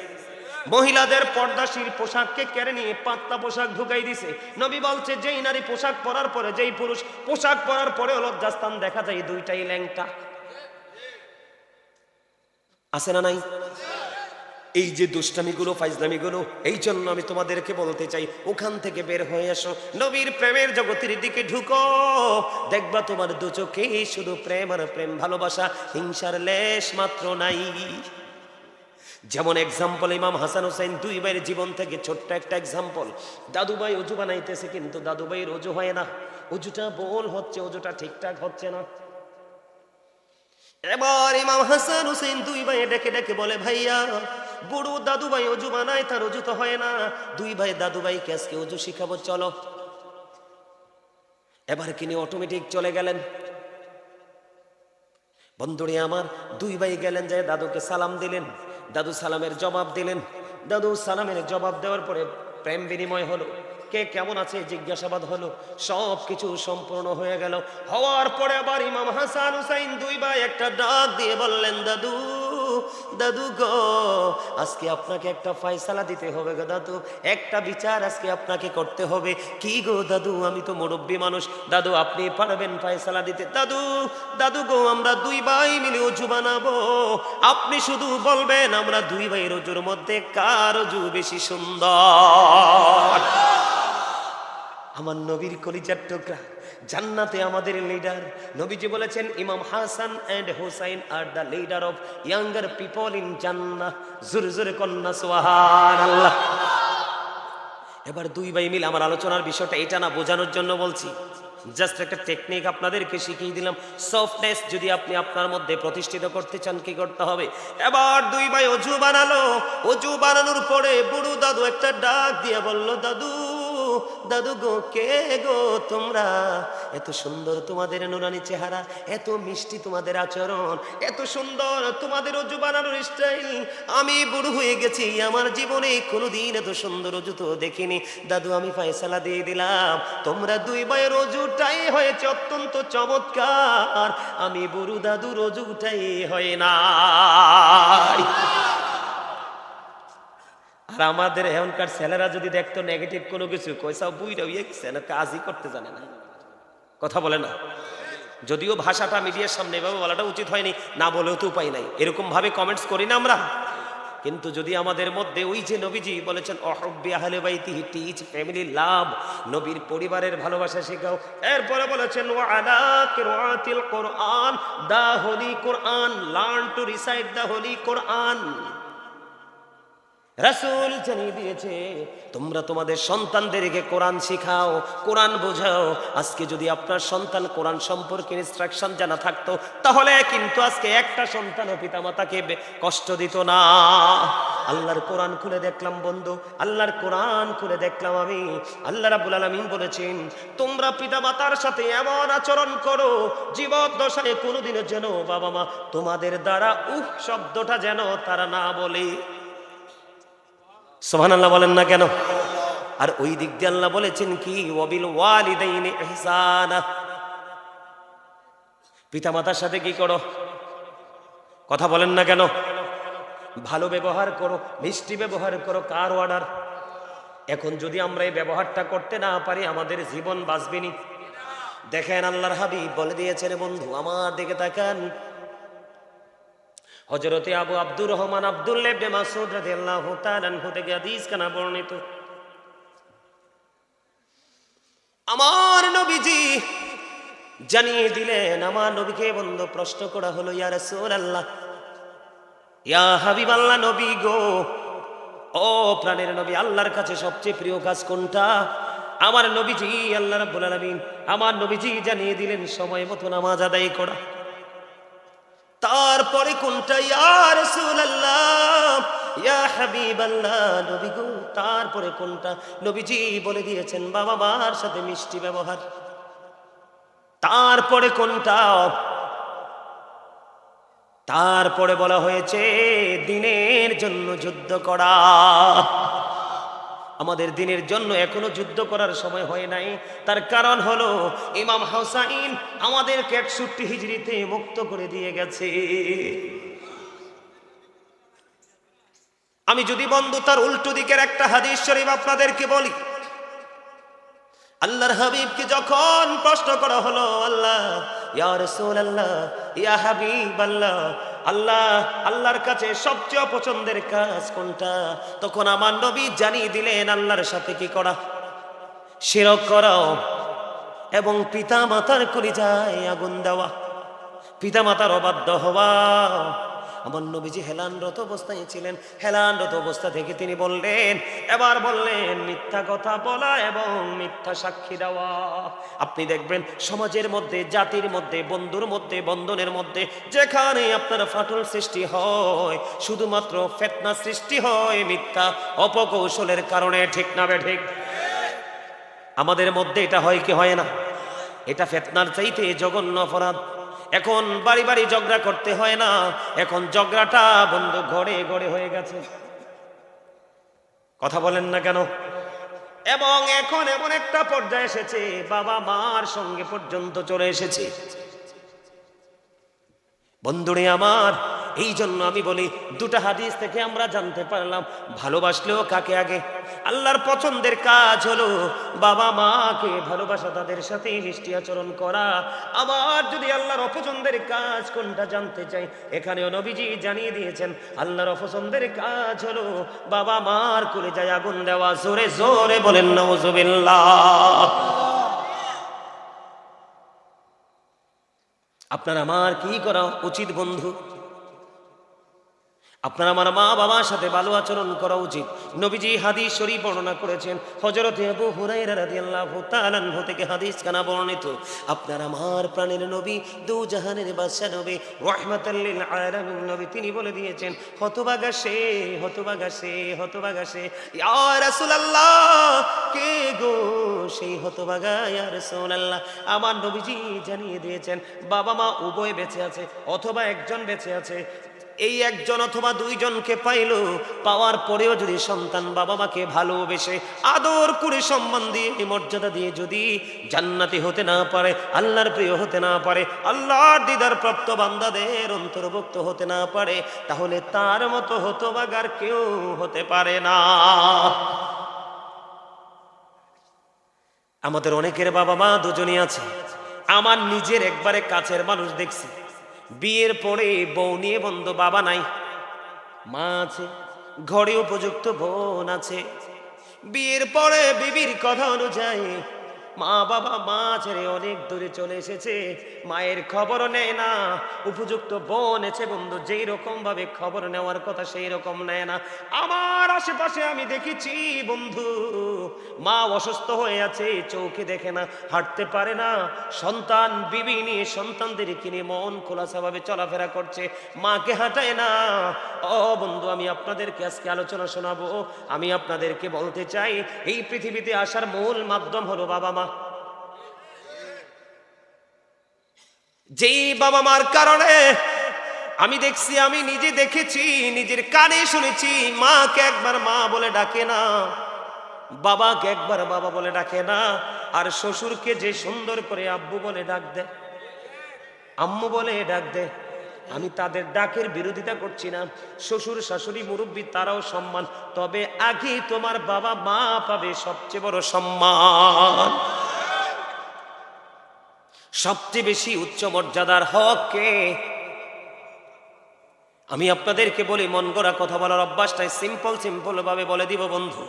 A: মহিলাদের পর্দাশীল পোশাককে কেড়ে নিয়ে পাতলা পোশাক ঢুকাই দিছে। নবী বলছে, যেই নারী পোশাক পরার পরে, যেই পুরুষ পোশাক পরার পরে লজ্জাস্থান দেখা যায়, দুইটাই ল্যাংটা। আছে না নাই? এই যে দুষ্টামিগুলো, ফাইজলামিগুলো, এই জন্য আমি তোমাদেরকে বলতে চাই, ওখান থেকে বের হয়ে আসো, নবীর প্রেমের জগতের দিকে ঢুকো, দেখবা তোমার দু চোখে শুধু প্রেম আর প্রেম, ভালোবাসা, হিংসার লেশ মাত্র নাই। যেমন এক্সাম্পল, ইমাম হাসান হুসাইন দুই ভাইয়ের জীবন থেকে ছোট্ট একটা এক্সাম্পল। দাদুভাই অজু বানাইতেছে, কিন্তু দাদুভাইয়ের অজু হয় না, অজুটা বোল হচ্ছে, অজুটা ঠিকঠাক হচ্ছে না। এবার ইমাম হাসান হুসেন দুই ভাই ডেকে ডেকে বলে, ভাইয়া, বুড়ো দাদু ভাই অজু বানায়, তার অজু তো হয় না, দুই ভাই দাদু ভাইকে আজকে অজু শিখাবো, চলো। এবার কিনে অটোমেটিক চলে গেলেন। বন্ধুরে আমার, দুই ভাই গেলেন, যায় দাদুকে সালাম দিলেন, দাদু সালামের জবাব দিলেন। দাদু সালামের জবাব দেওয়ার পরে প্রেম বিনিময় হলো, কে কেমন আছে জিজ্ঞাসাবাদ হলো, সব কিছু সম্পূর্ণ হয়ে গেল। হওয়ার পরে আবার ইমাম হাসান হুসাইন দুই ভাই একটা ডাক দিয়ে বললেন, দাদু, দাদু গো, আজকে আপনাকে একটা ফয়সালা দিতে হবে গো দাদু, একটা বিচার আজকে আপনাকে করতে হবে। কি গো দাদু, আমি তো মুরব্বী মানুষ, দাদু আপনি পারবেন ফয়সালা দিতে? দাদু, দাদু গো, আমরা দুই ভাই মিলে অজু বানাবো, আপনি শুধু বলবেন আমরা দুই ভাইয়ের অজুর মধ্যে কার অজু বেশি সুন্দর। আমার নবীর কলিজার টুকরা, জান্নাতে আমাদের লিডার। নবীজি বলেছেন, ইমাম Hasan and Husain are the leader of younger people in জান্নাহ। জোরে জোরে কন্যা সুবহানাল্লাহ। এবার দুই ভাই মিলে, আমার আলোচনার বিষয়টা এটা না, বোঝানোর জন্য বলছি, জাস্ট একটা টেকনিক আপনাদেরকে শিখিয়ে দিলাম। সফটনেস যদি আপনি আপনার মধ্যে প্রতিষ্ঠিত করতে চান, কি করতে হবে? এবার দুই ভাই অজু বানালো, অজু বানানোর পরে বুড়ো দাদু একটা ডাক দিয়ে বলল, দাদু, দাদু গো কে গো তোমরা? এত সুন্দর তোমাদের নুরানি চেহারা, এত মিষ্টি তোমাদের আচরণ, এত সুন্দর তোমাদের অজু বানানোর স্টাইল, আমি বুড়ো হয়ে গেছি, আমার জীবনে কোনোদিন এত সুন্দর অজু তো দেখিনি। দাদু আমি ফয়সালা দিয়ে দিলাম, তোমরা দুই ভাইয়ের অজুটাই হয়েছে অত্যন্ত চমৎকার, আমি বুড়ো দাদুর অজুটাই হয় না। আর আমাদের এখনকার ছেলেরা যদি দেখতো নেগেটিভ কোনো কিছু, কইসাও বুইরা হইয়া গেছে না, কাজই করতে জানে না, কথা বলে না। যদিও ভাষাটা মিডিয়ার সামনে এভাবে বলাটা উচিত হয়নি, না বলেও তো উপায় নাই, এরকম ভাবে কমেন্টস করি না আমরা। কিন্তু যদি আমাদের মধ্যে ওই যে নবীজি বলেছেন অহব্বি আহলে বাইতিহি, টিচ ফ্যামিলি লাভ, নবীর পরিবারের ভালোবাসা শেখাও। এরপরে বলেছেন ওয়া আলা কিরাআতিল কোরআন, the holy Quran, learn to recite the holy Quran. রাসূল জানিয়ে দিয়েছে তোমরা তোমাদের সন্তানদেরকে কোরআন শিখাও, কোরআন বোঝাও। আজকে যদি আপনার সন্তান কোরআন সম্পর্কে ইনস্ট্রাকশন জানা থাকতো, তাহলে কিন্তু আজকে একটা সন্তানও পিতামাতাকে কষ্ট দিত না। আল্লাহর কোরআন খুলে দেখলাম বন্ধু, আল্লাহর কোরআন খুলে দেখলাম আমি, আল্লাহ রাব্বুল আলামিন বলেছেন তোমরা পিতামাতার সাথে এমন আচরণ করো জীবদ্দশায় কোনোদিনও যেন বাবা মা তোমাদের দ্বারা উহ শব্দটা যেন তারা না বলে। সুবহানাল্লাহ বলেন না কেন? আর ওই দিক দিয়ে আল্লাহ বলেছেন কি ওয়াবিল ওয়ালিদাইনি ইহসানা, পিতামাতার সাথে কি করো, কথা বলেন না কেন? ভালো ব্যবহার করো, মিষ্টি ব্যবহার করো। কার অর্ডার? এখন যদি আমরা এই ব্যবহারটা করতে না পারি আমাদের জীবন বাঁচবে না। দেখেন আল্লাহর হাবিব বলে দিয়েছেন বন্ধু, আমার দিকে তাকান, হযরতে আবু আব্দুর রহমান আব্দুল্লাহ ইবনে মাসউদ রাদিয়াল্লাহু তাআলা আনহু থেকে হাদিস কানা বর্ণিত, আমার নবীজি জানিয়ে দিলেন, আমার নবীকে বন্ধু প্রশ্ন করা হলো ইয়া রাসূলুল্লাহ, ইয়া হাবিবাল্লাহ, নবী গো, ও প্রাণের নবী, আল্লাহর কাছে সবচেয়ে প্রিয় কাজ কোনটা? আমার নবীজি আল্লাহ রাব্বুল আলামিন আমার নবীজি জানিয়ে দিলেন সময় মতো নামাজ আদায় করা। তারপরে কোনটা? ইয়া রাসূলুল্লাহ, ইয়া হাবিবাল্লাহ, নবী গো, তারপরে কোনটা? নবীজি বলে দিয়েছেন বাবা মার সাথে মিষ্টি ব্যবহার। তারপরে কোনটা? তারপরে বলা হয়েছে দ্বীনের জন্য যুদ্ধ করা। আমাদের দ্বীনের জন্য এখনো যুদ্ধ করার সময় হয় নাই। তার কারণ হলো ইমাম হুসাইন আমাদেরকে 61 হিজরিতে মুক্ত করে দিয়ে গেছে। আমি যদি বন্ধু তার উল্টো দিকের একটা হাদিস শরীফ আপনাদেরকে বলি, আল্লাহর হাবিবকে যখন প্রশ্ন করা হলো আল্লাহ ইয়া রাসূলুল্লাহ, ইয়া হাবিবাল্লাহ, আল্লাহর কাছে সবচেয়ে পছন্দের কাজ কোনটা? তখন আমার নবী জানিয়ে দিলেন আল্লাহর সাথে কি করা? শিরক করা এবং পিতা মাতার কলিজায় আগুন দেওয়া, পিতা মাতার অবাধ্য হওয়া। আমার নবীজি হেলানরত অবস্থায় ছিলেন, হেলানরত অবস্থা থেকে তিনি বললেন, এবার বললেন মিথ্যা কথা বলা এবং মিথ্যা সাক্ষী দেওয়া। আপনি দেখবেন সমাজের মধ্যে, জাতির মধ্যে, বন্ধুর মধ্যে, বন্ধনের মধ্যে যেখানে আপনার ফাটল সৃষ্টি হয়, শুধুমাত্র ফিতনা সৃষ্টি হয় মিথ্যা অপকৌশলের কারণে, ঠিক না বেঠিক? আমাদের মধ্যে এটা হয় কি হয় না? এটা ফিতনার চাইতে জঘন্য অপরাধ। এখন বাড়ি বাড়ি ঝগড়া করতে হয় না, এখন ঝগড়াটা বন্ধু ঘরে ঘরে হয়ে গেছে, কথা বলেন না কেন? এবং এখন এমন একটা পর্যায়ে এসেছে বাবা মার সঙ্গে পর্যন্ত চলে এসেছে। বন্ধুরে আমার, এই জন্য আমি বলি দুটা হাদিস থেকে আমরা জানতে পারলাম ভালোবাসলেও কাকে আগে? আল্লাহর পছন্দের কাজ হলো বাবা মাকে ভালোবাসা, তাদের সাথে মিষ্টি আচরণ করা। আবার যদি আল্লাহর অপছন্দের কাজ কোনটা জানতে চাই, এখানেও নবীজি জানিয়ে দিয়েছেন আল্লাহর অপছন্দের কাজ হলো বাবা মার কলিজায় আগুন দেওয়া। জোরে জোরে বলেন নাউজুবিল্লাহ। আপনার আমার কি করা উচিত বন্ধু? আপনার আমার মা বাবার সাথে ভালো আচরণ করা উচিত। নবীজি হাদিস শরীফ বর্ণনা করেছেন, হযরত আবু হুরায়রা রাদিয়াল্লাহু তাআলা আনহু থেকে হাদিস কানা বর্ণিত, আপনার আমার প্রাণের নবী, দু জাহানের বাদশা নবী, রাহমাতাল লিল আলামিন নবী, তিনি বলে দিয়েছেন, হতভাগা সে, হতভাগা সে, হতভাগা সে। ইয়া রাসূলুল্লাহ, কে গো সেই হতভাগা? ইয়া রাসূলুল্লাহ, আমার নবীজি জানিয়ে দিয়েছেন, বাবা মা উভয় বেঁচে আছে অথবা একজন বেঁচে আছে। এই একজন অথবা দুইজনকে পাইল, পাওয়ার পরেও যদি সন্তান বাবা মাকে ভালোবেসে আদর করে সম্মান দিয়ে মর্যাদা দিয়ে যদি জান্নাতি হতে না পারে, আল্লাহর প্রিয় হতে না পারে, আল্লাহর দিদার প্রাপ্ত বান্দাদের অন্তর্ভুক্ত হতে না পারে, তাহলে তার মতো হতভাগার কেউ হতে পারে না। আমাদের অনেকের বাবা মা দুজনই আছে। আমার নিজের একবারে কাছের মানুষ দেখছি, বিয়ের পরে বউ নিয়ে বন্ধ, বাবা নাই, মা আছে, ঘরে উপযুক্ত বোন আছে। বিয়ের পরে বিবির কথা অনুযায়ী মা বাবা মা ছেড়ে অনেক দূরে চলে এসেছে, মায়ের খবরও নেয় না। উপযুক্ত বোন আছে বন্ধু, যেই রকম ভাবে খবর নেওয়ার কথা সেই রকম নেয় না। আমার আশেপাশে আমি দেখেছি বন্ধু, মা অসুস্থ হয়ে আছে, চোখে দেখে না, হাঁটতে পারে না, সন্তান বিবি নিয়ে সন্তানদেরকে নিয়ে মন খোলাসা ভাবে চলাফেরা করছে, মাকে হাঁটায় না। ও বন্ধু, আমি আপনাদেরকে আজকে আলোচনা শোনাবো। আমি আপনাদেরকে বলতে চাই, এই পৃথিবীতে আসার মূল মাধ্যম হলো বাবা মা। যেই বাবা মার কারণে আমি দেখছি, আমি নিজে দেখেছি, নিজের কানে শুনেছি, মাকে একবার মা বলে ডাকে না, বাবাকে একবার বাবা বলে ডাকে না, আর শ্বশুরকে যে সুন্দর করে আব্বু বলে ডাক দেয়, আম্মু বলে ডাক দেয়। আমি তাদের ডাকের বিরোধিতা করছি না, শ্বশুর শাশুড়ি মুরব্বী তারাও সম্মান, তবে আগে তোমার বাবা মা পাবে সবচেয়ে বড় সম্মান। সবচেয়ে বেশি উচ্চ মর্যাদার হক কে? আমি আপনাদেরকে বলি, মন গড়া কথা বলার অভ্যাসটাই সিম্পল ভাবে বলে দিব বন্ধু।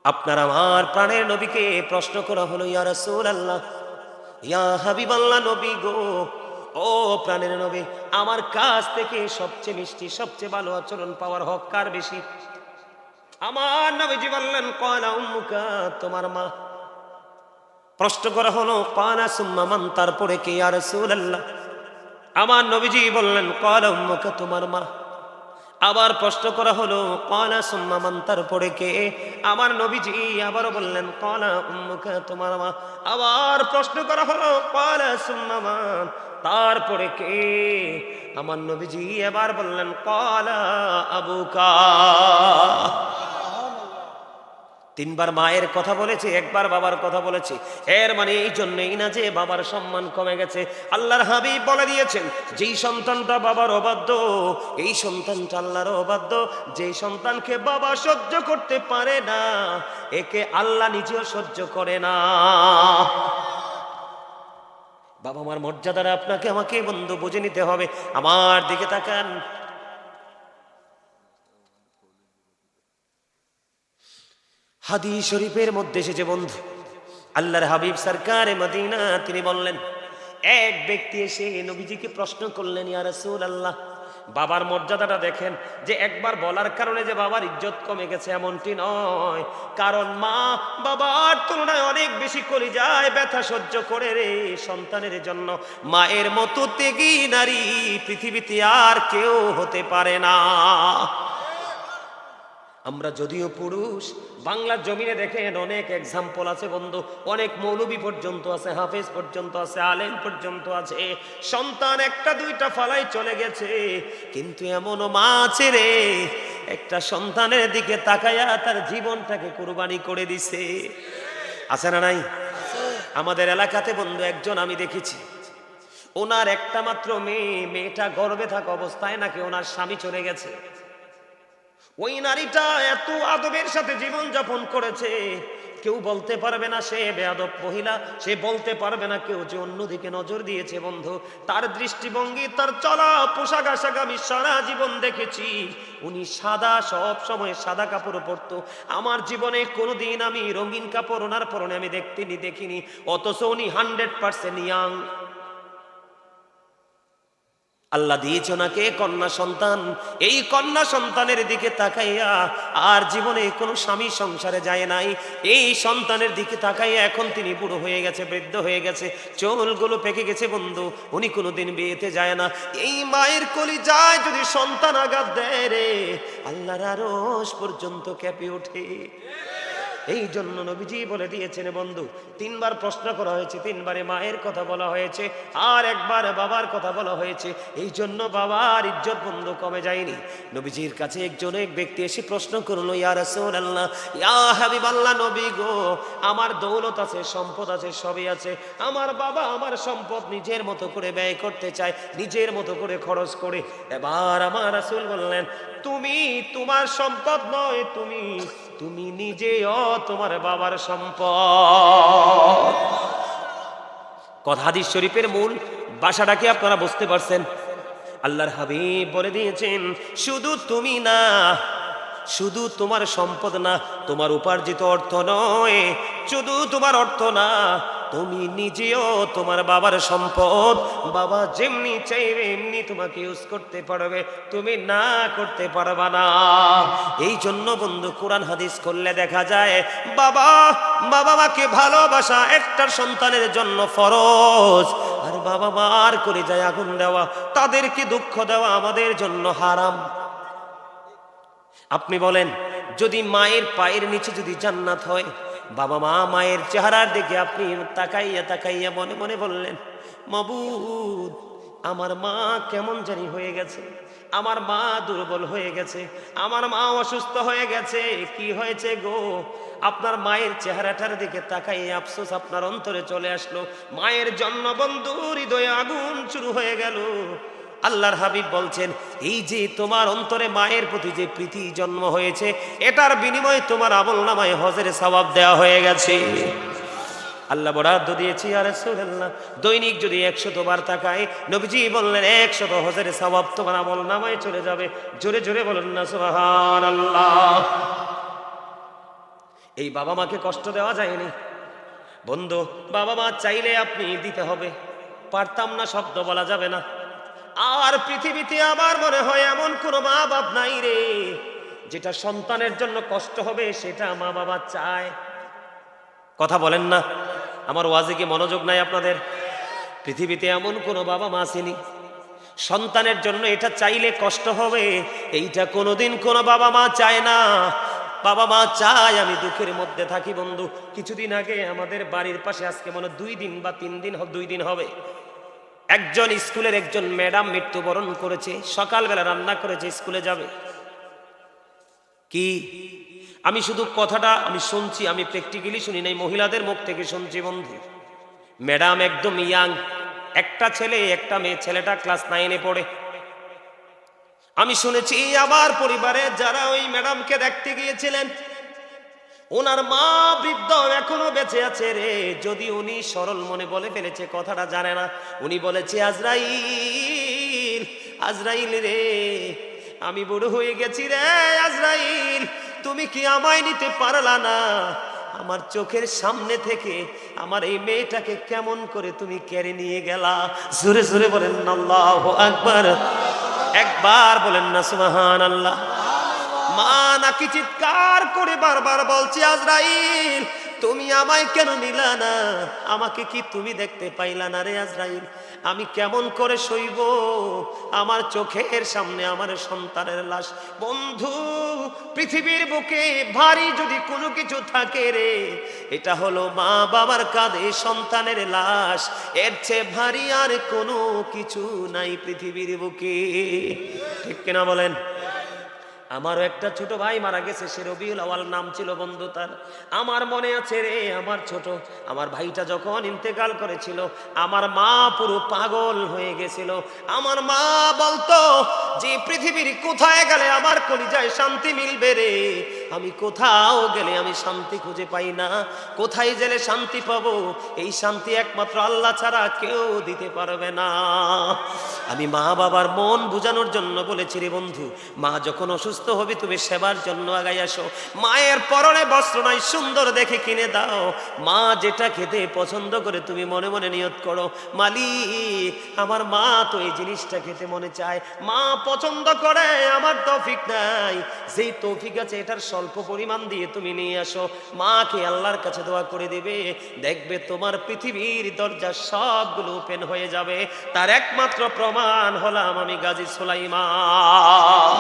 A: আপনার আমার প্রাণের নবীকে প্রশ্ন করা হলো, ইয়া রাসূলুল্লাহ, ইয়া হাবিবাল্লাহ, নবী গো, ও প্রাণের নবী, আমার কাছ থেকে সবচেয়ে মিষ্টি সবচেয়ে ভালো আচরণ পাওয়ার হক কার বেশি? আমার নবীজি বললেন, ক্বালা উম্মুকা, তোমার মা। প্রশ্ন করা হলো, ক্বালা সুম্মা মান, তারপরে কে ইয়া রাসূলুল্লাহ? আমার নবীজি বললেন, ক্বালা উম্মুকা, তোমার মা। আবার প্রশ্ন করা হলো, ক্বালা সুম্মা মান, তারপরে কে? আমার নবীজি আবারও বললেন, ক্বালা উম্মুকা, তোমার মা। আবার প্রশ্ন করা হলো, ক্বালা সুম্মা মান, তারপরে কে? আমার নবীজি এবার বললেন, ক্বালা আবুকা। তিনবার মায়ের কথা বলেছে, একবার বাবার কথা বলেছে। এর মানে এই জন্যই না যে বাবার সম্মান কমে গেছে। আল্লাহর হাবিব বলে দিয়েছেন, যেই সন্তানটা বাবার অবাধ্য, এই সন্তানটা আল্লাহর অবাধ্য। যেই সন্তানকে বাবা সহ্য করতে পারে না, একে আল্লাহ নিজেও সহ্য করে না। বাবা মার মর্যাদাটা আপনাকে আমাকে বন্ধু বুঝে নিতে হবে। আমার দিকে তাকান, হাদিস শরীফের মধ্যে এসেছে বন্ধু, আল্লাহর হাবিব সরকারে মদিনা তিনি বললেন, এক ব্যক্তি এসে নবীজিকে প্রশ্ন করলেন, ইয়া রাসূলুল্লাহ, বাবার মর্যাদাটা দেখেন, যে একবার বলার কারণে যে বাবার ইজ্জত কমে গেছে এমনটি নয়, কারণ মা বাবার তুলনায় অনেক বেশি কলিজায় ব্যথা সহ্য করে রে সন্তানের জন্য। মায়ের মতো ত্যাগী নারী পৃথিবীতে আর কেউ হতে পারে না। আমরা যদিও পুরুষ, বাংলার জমিনে দেখেন অনেক এক্সাম্পল আছে বন্ধু, অনেক মৌলবী পর্যন্ত আছে, হাফেজ পর্যন্ত আছে, আলেম পর্যন্ত আছে, সন্তান একটা দুইটা ফালাই চলে গেছে, কিন্তু এমনও মা আছে রে, একটা সন্তানের দিকে তাকায়া তার জীবনটাকে কুরবানি করে দিছে। আছে না নাই? আমাদের এলাকাতে বন্ধু একজন আমি দেখেছি, ওনার একটা মাত্র মেয়ে, মেয়েটা গর্ভে থাকা অবস্থায় নাকি ওনার স্বামী চলে গেছে। ওই নারীটা এত আদবের সাথে জীবন যাপন করেছে, কেউ বলতে পারবে না সে বেয়াদব মহিলা, সে বলতে পারবে না কেউ যে অন্যদিকে নজর দিয়েছে বন্ধু। তার দৃষ্টিভঙ্গি, তার চলা পোশাক আশাক আমি সারা জীবন দেখেছি। উনি সাদা, সব সময় সাদা কাপড় পরতো। আমার জীবনে কোনোদিন আমি রঙিন কাপড় ওনার পরনে আমি দেখিনি, অথচ উনি 100% ইয়াং। আল্লাহ দিয়েছে ওনাকে কন্যা সন্তান। এই কন্যা সন্তানের দিকে তাকাইয়া আর জীবনে কোনো স্বামী সংসারে যায় নাই। এই সন্তানের দিকে তাকাইয়া এখন তিনি বুড়ো হয়ে গেছে, বৃদ্ধ হয়ে গেছে, চুলগুলো পেকে গেছে বন্ধু, উনি কোনোদিন বিয়েতে যায় না। এই মায়ের কলিজায় যদি সন্তান আঘাত দেয় রে, আল্লাহর আরশ পর্যন্ত কেঁপে ওঠে। এই জন্য নবীজি বলে দিয়েছেন বন্ধু, তিনবার প্রশ্ন করা হয়েছে, তিনবারে মায়ের কথা বলা হয়েছে আর একবার বাবার কথা বলা হয়েছে। এই জন্য বাবার ইজ্জত বন্ধু কমে যায়নি। নবীজির কাছে এক ব্যক্তি এসে প্রশ্ন করলো, ইয়া রাসূলুল্লাহ, ইয়া হাবিবাল্লাহ, নবী গো, আমার দৌলত আছে, সম্পদ আছে, সবই আছে, আমার বাবা আমার সম্পদ নিজের মতো করে ব্যয় করতে চায়, নিজের মতো করে খরচ করে। এবার আমার রাসূল বললেন, তুমি তোমার সম্পদ নয়, তুমি নিজেও তোমার বাবার সম্পদ। কথা হাদিস শরীফের মূল ভাষাটাকে আপনারা বুঝতে পারছেন। আল্লাহর হাবিব বলে দিয়েছেন, শুধু তুমি না, শুধু তোমার সম্পদ না, তোমার উপার্জিত অর্থ নয়, শুধু তোমার অর্থ না, তুমি নিজেও তোমার বাবার সম্পদ। বাবা যেমনি চাইবে এমনি তোমাকে ইউজ করতে পারবে, তুমি না করতে পারবা না। এই জন্য বন্ধু কোরআন হাদিস করলে দেখা যায় বাবা মাকে ভালোবাসা একটা সন্তানের জন্য ফরজ, আর বাবা মার করে যায় আগুন দেওয়া, তাদেরকে দুঃখ দেওয়া আমাদের জন্য হারাম। আপনি বলেন, যদি মায়ের পায়ের নিচে যদি জান্নাত হয়, বাবা মায়ের চেহারার দিকে আপনি তাকাইয়া তাকাইয়া মনে মনে বললেন, মাবুদ আমার মা কেমন জানি হয়ে গেছে, আমার মা দুর্বল হয়ে গেছে, আমার মা অসুস্থ হয়ে গেছে, কি হয়েছে গো? আপনার মায়ের চেহারাটার দিকে তাকাইয়া আফসোস আপনার অন্তরে চলে আসলো, মায়ের জন্য বন্ধু হৃদয়ে আগুন শুরু হয়ে গেল। আল্লাহর হাবিব বলছেন, এই যে তোমার অন্তরে মায়ের প্রতি যে প্রীতি জন্ম হয়েছে, এটার বিনিময়ে তোমার আমলনামায় হজের সওয়াব দেওয়া হয়ে গেছে। আল্লাহ বরাদ্দ দিয়েছি, ইয়া রাসূলুল্লাহ, দৈনিক যদি 100 বার তাকায়, নবীজি বললেন 100 হজের সওয়াব তোমার আমলনামায় চলে যাবে। জোরে জোরে বলেন না সুবহানাল্লাহ। এই বাবা মাকে কষ্ট দেওয়া যায়নি বন্ধু, বাবা মা চাইলে আপনি দিতে হবে, পারতাম না শব্দ বলা যাবে না। আর পৃথিবীতে আমার মনে হয় এমন কোনো মা বাপ নাই রে, যেটা সন্তানের জন্য কষ্ট হবে সেটা মা বাবা চায়। কথা বলেন না, আমার ওয়াজে কি মনোযোগ নাই আপনাদের? পৃথিবীতে এমন কোনো বাবা মা আসেনি সন্তানের জন্য এটা চাইলে কষ্ট হবে, এইটা কোনোদিন কোনো বাবা মা চায় না। বাবা মা চায় আমি দুঃখের মধ্যে থাকি বন্ধু। কিছুদিন আগে আমাদের বাড়ির পাশে, আজকে মনে 2 দিন বা 3 দিন, 2 দিন হবে, একজন স্কুলের একজন ম্যাডাম মৃত্যুবরণ করেছে। সকালবেলা রান্না করেছে, স্কুলে যাবে। কি আমি শুধু কথাটা আমি শুনছি, আমি প্র্যাকটিক্যালি শুনি নাই, মহিলাদের মুখ থেকে শুনছি বন্ধু। ম্যাডাম একদম ইয়াং, একটা ছেলে একটা মেয়ে, ছেলেটা ক্লাস 9-এ পড়ে। আমি শুনেছি আমার পরিবারে যারা ওই ম্যাডামকে দেখতে গিয়েছিলেন, ওনার মা বৃদ্ধ এখনো বেঁচে আছে রে। যদি উনি সরল মনে বলে ফেলেছে, কথাটা জানে না, উনি বলেছে, আজরাইল, আজরাইল রে, আমি বুড়ো হয়ে গেছি রে, আজরাইল তুমি কি আমায় নিতে পারলা না? আমার চোখের সামনে থেকে আমার এই মেয়েটাকে কেমন করে তুমি কেড়ে নিয়ে গেলা? জোরে জোরে বলেন না আল্লাহু আকবার, একবার বলেন না সুবহানাল্লাহ। মা নাকি চিৎকার করে বারবার বলছে, আজরাইল তুমি আমায় কেন নিলা না? আমাকে কি তুমি দেখতে পাইলা না রে আজরাইল? আমি কেমন করে সইব? আমার চোখের সামনে আমার সন্তানের লাশ। বন্ধু, পৃথিবীর বুকে ভারী যদি কোনো কিছু থাকে রে, এটা হলো মা বাবার কাঁধে সন্তানের লাশ। এর চেয়ে ভারী আর কোনো কিছু নাই পৃথিবীর বুকে, ঠিক কিনা বলেন? আমারও একটা ছোট ভাই মারা গেছে, সে রবিউল আওয়াল নাম ছিল বন্ধু তার। আমার মনে আছে রে, আমার ভাইটা যখন ইন্তেকাল করেছিল, আমার মা পুরো পাগল হয়ে গেছিল। আমার মা বলতো যে পৃথিবীর কোথায় গেলে আমার কলিজায় শান্তি মিলবে রে, আমি কোথাও গেলে আমি শান্তি খুঁজে পাই না। কোথায় গেলে শান্তি পাবো? এই শান্তি একমাত্র আল্লাহ ছাড়া কেউ দিতে পারবে না। আমি মা বাবার মন বুঝানোর জন্য বলেছি রে বন্ধু, মা যখন অসুস্থ হবে তুমি সেবার জন্য আগাই আসো। মায়ের পরনে বস্ত্র নাই, সুন্দর দেখে কিনে দাও। মা যেটা খেতে পছন্দ করে তুমি মনে মনে নিয়ত করো, মালিক আমার মা তো এই জিনিসটা খেতে মনে চায়, মা পছন্দ করে, আমার তৌফিক নাই, যেই তৌফিক আছে এটার স্বল্প পরিমাণ দিয়ে তুমি নিয়ে আসো। মাকে আল্লাহর কাছে দোয়া করে দিবে, দেখবে তোমার পৃথিবীর দরজা সবগুলো ওপেন হয়ে যাবে। তার একমাত্র প্রমাণ হলাম আমি গাজী সুলাইমান।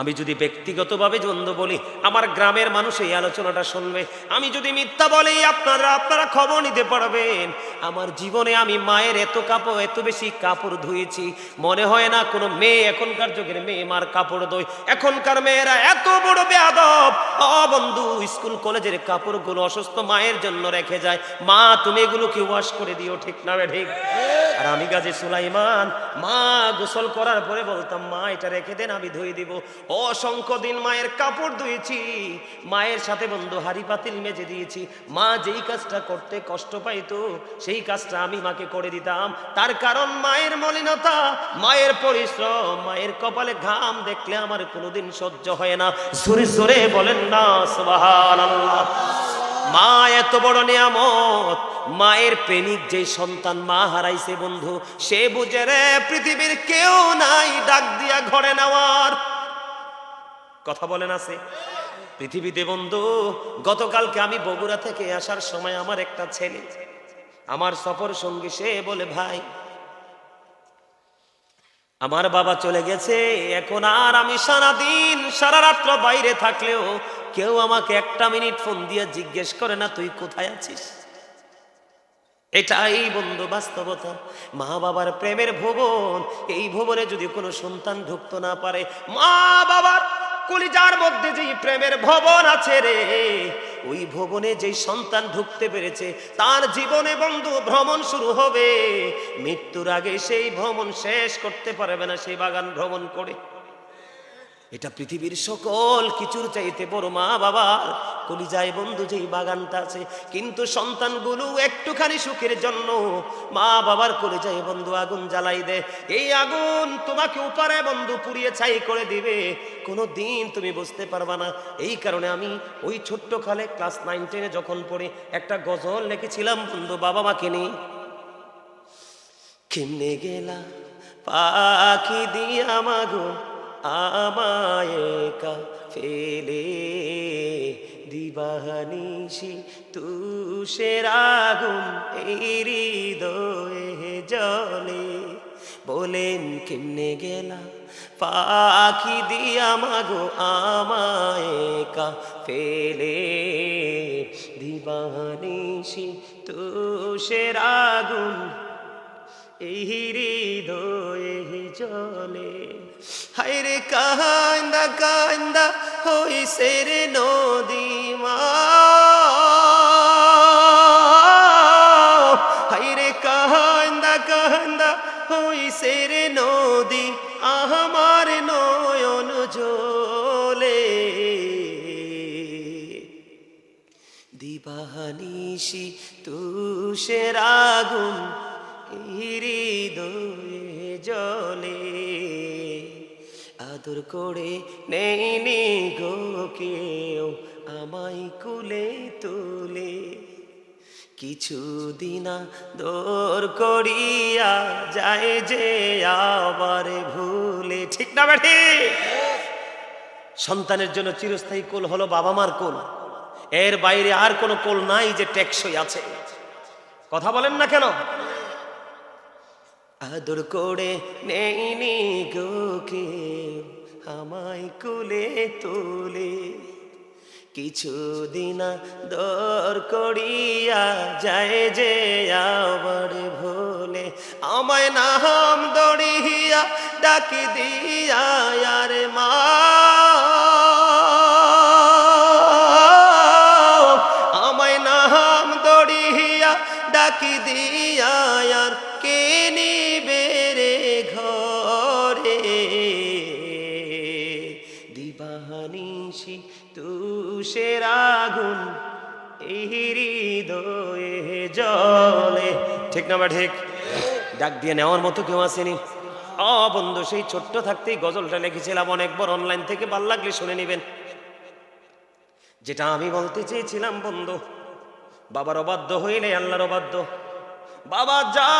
A: আমি যদি ব্যক্তিগতভাবে দ্বন্দ্ব বলি, আমার গ্রামের মানুষ এই আলোচনাটা শুনবে। আমি যদি মিথ্যা বলি, আপনারা খবর নিতে পারবেন। আমার জীবনে আমি মায়ের এত বেশি কাপড় ধুয়েছি, মনে হয় না কোনো মেয়ে, এখনকার যুগের মেয়ে মার কাপড় ধোয়। এখনকার মেয়েরা এত বড় বেয়াদব। বন্ধু, স্কুল কলেজের কাপড়গুলো অসুস্থ মায়ের জন্য রেখে যায়, মা তুমি এগুলো কি ওয়াশ করে দিও, ঠিক না ঠিক? আর আমি গাজী সুলাইমান মা গোসল করার পরে বলতাম, মা এটা রেখে দেন, আমি ধুয়ে দিব। অসংখ্য দিন মায়ের কাপড় ধুয়েছি, মায়ের সাথে বন্ধু হাড়ি পাতিল মেজে দিয়েছি। মা যেই কাজটা করতে কষ্ট পাইতো সেই কাজটা আমি মাকে করে দিতাম। তার কারণ মায়ের মলিনতা, মায়ের পরিশ্রম, মায়ের কপালে ঘাম দেখলে আমার কোনোদিন সহ্য হয় না। জোরে জোরে বলেন না সুবহানাল্লাহ। মা এত বড় নিয়ামত। মায়ের প্রেমিক যে সন্তান মা হারাইছে বন্ধু, সে বুঝে রে পৃথিবীর কেউ নাই ডাক দিয়া ঘরে নেওয়ার। কথা বলেন আছে পৃথিবীতে বন্ধু? গতকালকে আমি বগুড়া থেকে আসার সময় আমার একটা ছেলে, আমার সফর সঙ্গী, সে বলে, ভাই আমার বাবা চলে গেছে, এখন আর আমি সারাদিন সারা রাত্র বাইরে থাকলেও কেউ আমাকে একটা মিনিট ফোন দিয়ে জিজ্ঞেস করে না তুই কোথায় আছিস। এটাই বন্ধু বাস্তবতা। মা বাবার প্রেমের ভুবন, এই ভুবনে যদি কোনো সন্তান ঢুকতে না পারে, মা বাবার কলিজার মধ্যে যেই প্রেমের ভবন আছে রে, ওই ভবনে যেই সন্তান ঢুকতে পেরেছে তার জীবনে বন্ধু ভ্রমণ শুরু হবে। মৃত্যুর আগে সেই ভ্রমণ শেষ করতে পারবে না সেই বাগান ভ্রমণ করে। এটা পৃথিবীর সকল কিছুর চাইতে বড় মা বাবার কলিজায় বন্ধু যেই বাগানটা আছে। কিন্তু সন্তানগুলো একটুখানি সুখের জন্য মা বাবার কলিজায় বন্ধু আগুন জ্বালাই দেয়। এই আগুন তোমাকে উপারে বন্ধু পুড়িয়ে ছাই করে দিবে, কোনো দিন তুমি বুঝতে পারবা না। এই কারণে আমি ওই ছোট্ট কালে ক্লাস 9-10 যখন পড়ি একটা গজল লিখেছিলাম বন্ধু বাবা মাকে নিয়ে। কেমনে গেলা পাখি দিয়া মাগো আমায় একা ফেলে, দিবানিশি তুষের আগুন এই হৃদয়ে জ্বলে। বলেন কেমনে গেলা পাখি দিয়া মাগো আমায় একা ফেলে, দিবানিশি তুষের আগুন এই হৃদয়ে জ্বলে। হায়রে কান্দা কান্দা হইছে রে নদী মা, হায়রে কান্দা কান্দা হইছে রে নদী, আমার নয়ন জলে। দিবানিশি তুষের আগুন হৃদয়ে জ্বলে। আদর করে নেইনি গো কেউ আমায় কুলে তুলে, কিছুদিন দর করিয়া যায় যে আবার ভুলে। ঠিক না বেঠি? সন্তানের জন্য চিরস্থায়ী কোল হলো বাবা মার কোল, এর বাইরে আর কোনো কোল নাই যে টেকসই আছে। কথা বলেন না কেন? আদর করে নেইনি গো কেউ আমায় কুলে তুলে, কিছুদিন দর করিয়া যায় যে আবার ভুলে। আমায় নাম দড়িয়া ডাকি দিয়া আর মা, আমায় নাম দড়িয়া ডাকি দিয়া আর কে নিবে রে ঘরে। দিবানিশি তুষের আগুন এই হৃদয়ে জ্বলে। ঠিক না বা ঠিক? ডাক দিয়ে নেওয়ার মতো কেউ আসেনি? বন্ধু, সেই ছোট্ট থাকতেই গজলটা লিখেছিলাম, অনেক বড়, অনলাইন থেকে ভাল লাগলে শুনে নেবেন। যেটা আমি বলতে চেয়েছিলাম বন্ধু, বাবার অবাধ্য হইলে আল্লাহর অবাধ্য। বাবা যা